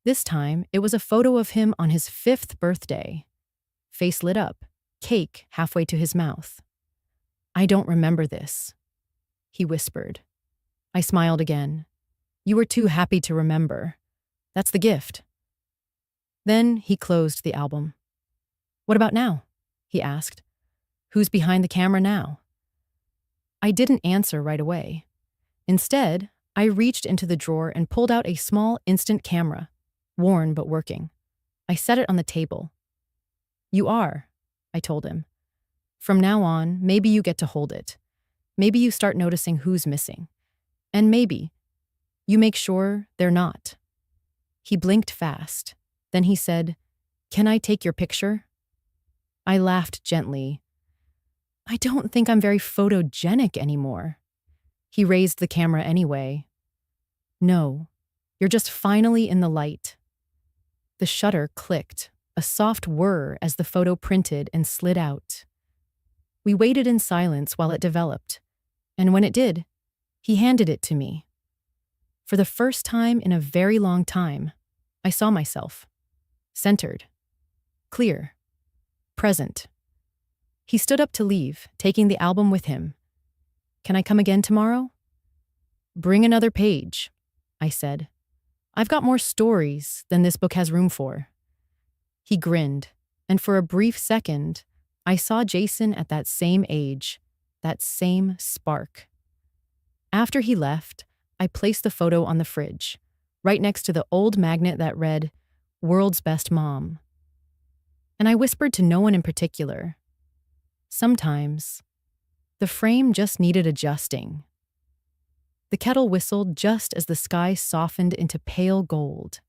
This time, it was a photo of him on his 5th birthday. Face lit up, cake halfway to his mouth. "I don't remember this," he whispered. I smiled again. "You were too happy to remember. That's the gift." Then he closed the album. "What about now?" he asked. "Who's behind the camera now?" I didn't answer right away. Instead, I reached into the drawer and pulled out a small instant camera, worn but working. I set it on the table. "You are," I told him. "From now on, maybe you get to hold it. Maybe you start noticing who's missing. And maybe you make sure they're not." He blinked fast. Then he said, "Can I take your picture?" I laughed gently. "I don't think I'm very photogenic anymore." He raised the camera anyway. "No, you're just finally in the light." The shutter clicked, a soft whir as the photo printed and slid out. We waited in silence while it developed, and when it did, he handed it to me. For the first time in a very long time, I saw myself. Centered. Clear. Present. He stood up to leave, taking the album with him. "Can I come again tomorrow?" "Bring another page," I said. "I've got more stories than this book has room for." He grinned, and for a brief second, I saw Jason at that same age, that same spark. After he left, I placed the photo on the fridge, right next to the old magnet that read, "World's Best Mom." And I whispered to no one in particular. Sometimes, the frame just needed adjusting. The kettle whistled just as the sky softened into pale gold.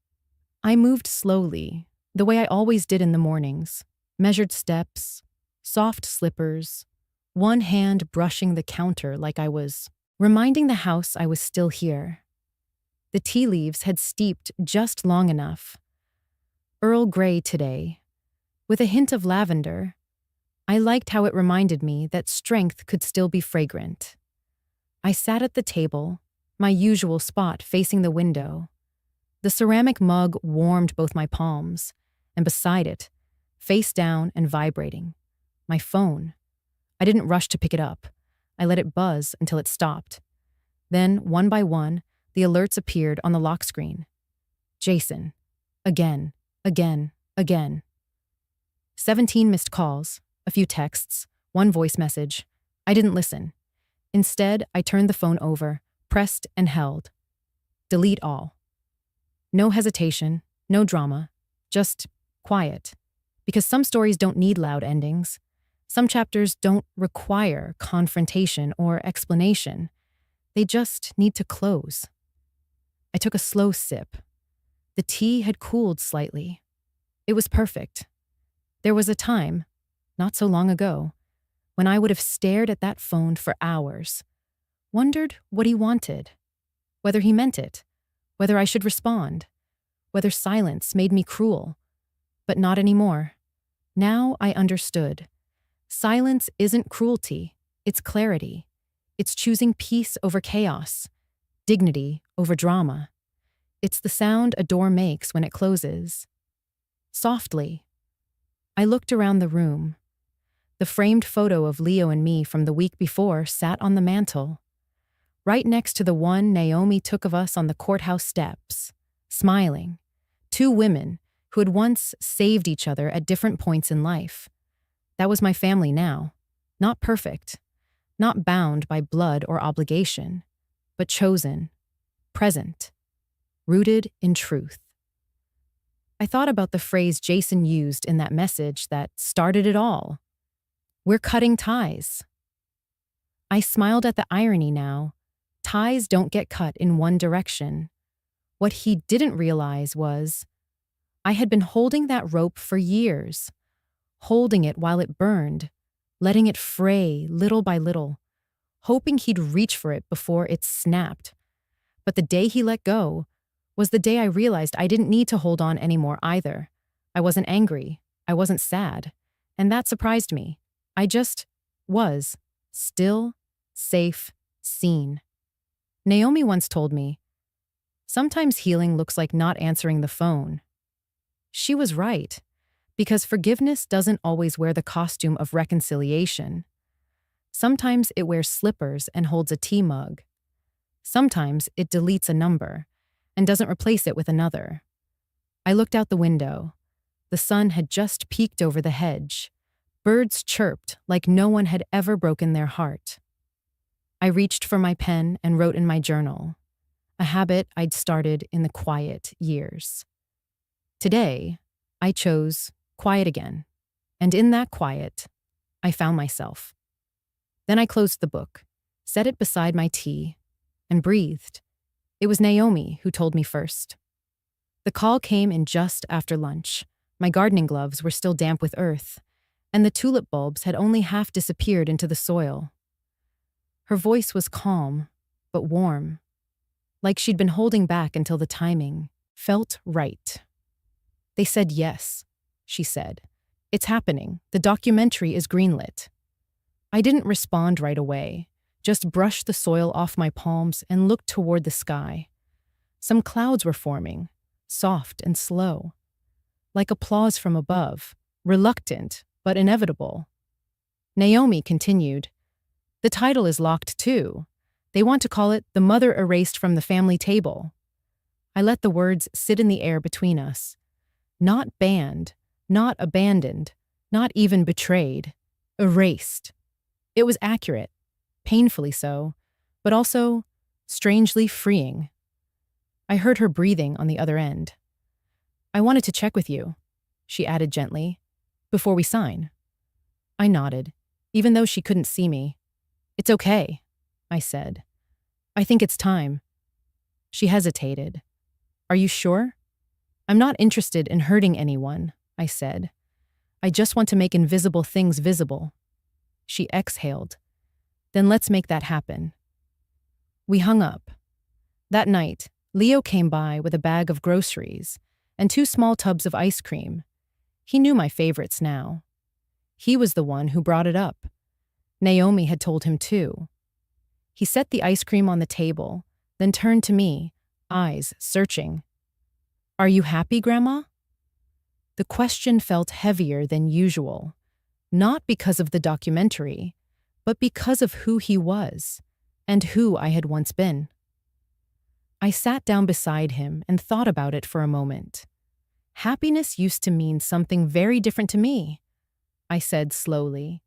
I moved slowly, the way I always did in the mornings, measured steps, soft slippers, one hand brushing the counter like I was reminding the house I was still here. The tea leaves had steeped just long enough. Earl Grey today, with a hint of lavender. I liked how it reminded me that strength could still be fragrant. I sat at the table, my usual spot facing the window. The ceramic mug warmed both my palms, and beside it, face down and vibrating, my phone. I didn't rush to pick it up. I let it buzz until it stopped. Then, one by one, the alerts appeared on the lock screen. Jason. Again, again, again. 17 missed calls, a few texts, one voice message. I didn't listen. Instead, I turned the phone over, pressed and held. Delete all. No hesitation, no drama, just quiet. Because some stories don't need loud endings. Some chapters don't require confrontation or explanation. They just need to close. I took a slow sip. The tea had cooled slightly. It was perfect. There was a time, not so long ago, when I would have stared at that phone for hours, wondered what he wanted, whether he meant it, whether I should respond, whether silence made me cruel. But not anymore. Now I understood. Silence isn't cruelty, it's clarity. It's choosing peace over chaos, dignity over drama. It's the sound a door makes when it closes. Softly. I looked around the room. The framed photo of Leo and me from the week before sat on the mantel, right next to the one Naomi took of us on the courthouse steps, smiling. Two women who had once saved each other at different points in life. That was my family now. Not perfect, not bound by blood or obligation, but chosen, present, rooted in truth. I thought about the phrase Jason used in that message that started it all. We're cutting ties. I smiled at the irony now. Ties don't get cut in one direction. What he didn't realize was I had been holding that rope for years, holding it while it burned, letting it fray little by little, hoping he'd reach for it before it snapped. But the day he let go was the day I realized I didn't need to hold on anymore either. I wasn't angry. I wasn't sad. And that surprised me. I just was, still, safe, seen. Naomi once told me, sometimes healing looks like not answering the phone. She was right, because forgiveness doesn't always wear the costume of reconciliation. Sometimes it wears slippers and holds a tea mug. Sometimes it deletes a number and doesn't replace it with another. I looked out the window. The sun had just peeked over the hedge. Birds chirped like no one had ever broken their heart. I reached for my pen and wrote in my journal, a habit I'd started in the quiet years. Today, I chose quiet again, and in that quiet, I found myself. Then I closed the book, set it beside my tea, and breathed. It was Naomi who told me first. The call came in just after lunch. My gardening gloves were still damp with earth, and the tulip bulbs had only half disappeared into the soil. Her voice was calm, but warm, like she'd been holding back until the timing felt right. They said yes, she said. It's happening. The documentary is greenlit. I didn't respond right away, just brushed the soil off my palms and looked toward the sky. Some clouds were forming, soft and slow, like applause from above, reluctant but inevitable. Naomi continued, the title is locked too. They want to call it The Mother Erased from the Family Table. I let the words sit in the air between us. Not banned, not abandoned, not even betrayed. Erased. It was accurate, painfully so, but also strangely freeing. I heard her breathing on the other end. I wanted to check with you, she added gently, before we sign. I nodded, even though she couldn't see me. It's okay, I said. I think it's time. She hesitated. Are you sure? I'm not interested in hurting anyone, I said. I just want to make invisible things visible. She exhaled. Then let's make that happen. We hung up. That night, Leo came by with a bag of groceries and 2 small tubs of ice cream. He knew my favorites now. He was the one who brought it up. Naomi had told him too. He set the ice cream on the table, then turned to me, eyes searching. "Are you happy, Grandma?" The question felt heavier than usual, not because of the documentary, but because of who he was and who I had once been. I sat down beside him and thought about it for a moment. Happiness used to mean something very different to me, I said slowly.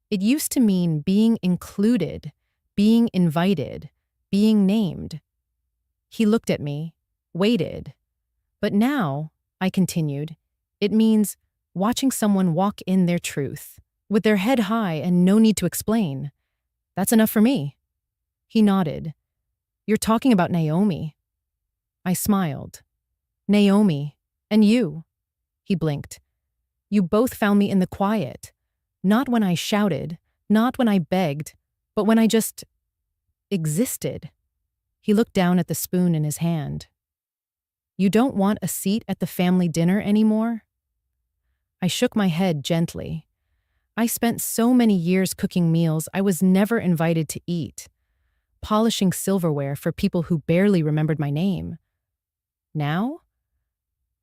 It used to mean being included, being invited, being named. He looked at me, waited. But now, I continued, it means watching someone walk in their truth, with their head high and no need to explain. That's enough for me. He nodded. You're talking about Naomi. I smiled. Naomi, and you. He blinked. You both found me in the quiet. Not when I shouted, not when I begged, but when I just existed. He looked down at the spoon in his hand. You don't want a seat at the family dinner anymore? I shook my head gently. I spent so many years cooking meals I was never invited to eat, polishing silverware for people who barely remembered my name. Now?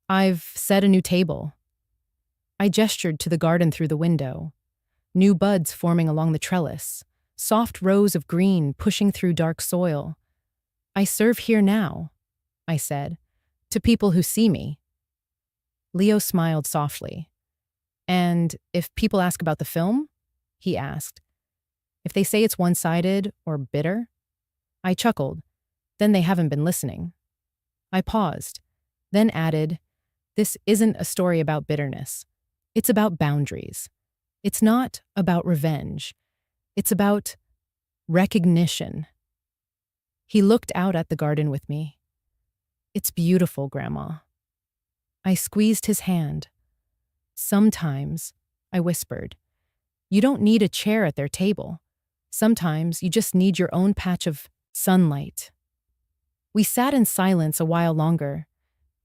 I've set a new table. I gestured to the garden through the window. New buds forming along the trellis, soft rows of green pushing through dark soil. I serve here now, I said, to people who see me. Leo smiled softly. And if people ask about the film? He asked. If they say it's one-sided or bitter? I chuckled. Then they haven't been listening. I paused, then added, this isn't a story about bitterness. It's about boundaries. It's not about revenge. It's about recognition. He looked out at the garden with me. It's beautiful, Grandma. I squeezed his hand. Sometimes, I whispered, you don't need a chair at their table. Sometimes you just need your own patch of sunlight. We sat in silence a while longer.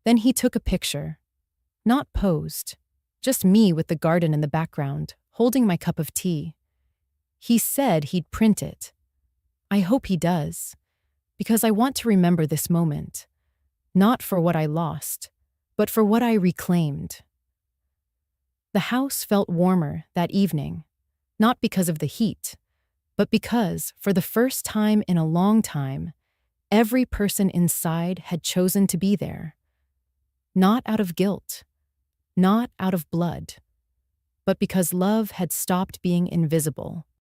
Then he took a picture. Not posed, just me with the garden in the background, holding my cup of tea. He said he'd print it. I hope he does, because I want to remember this moment, not for what I lost, but for what I reclaimed. The house felt warmer that evening, not because of the heat, but because, for the first time in a long time, every person inside had chosen to be there. Not out of guilt, not out of blood, but because love had stopped being invisible.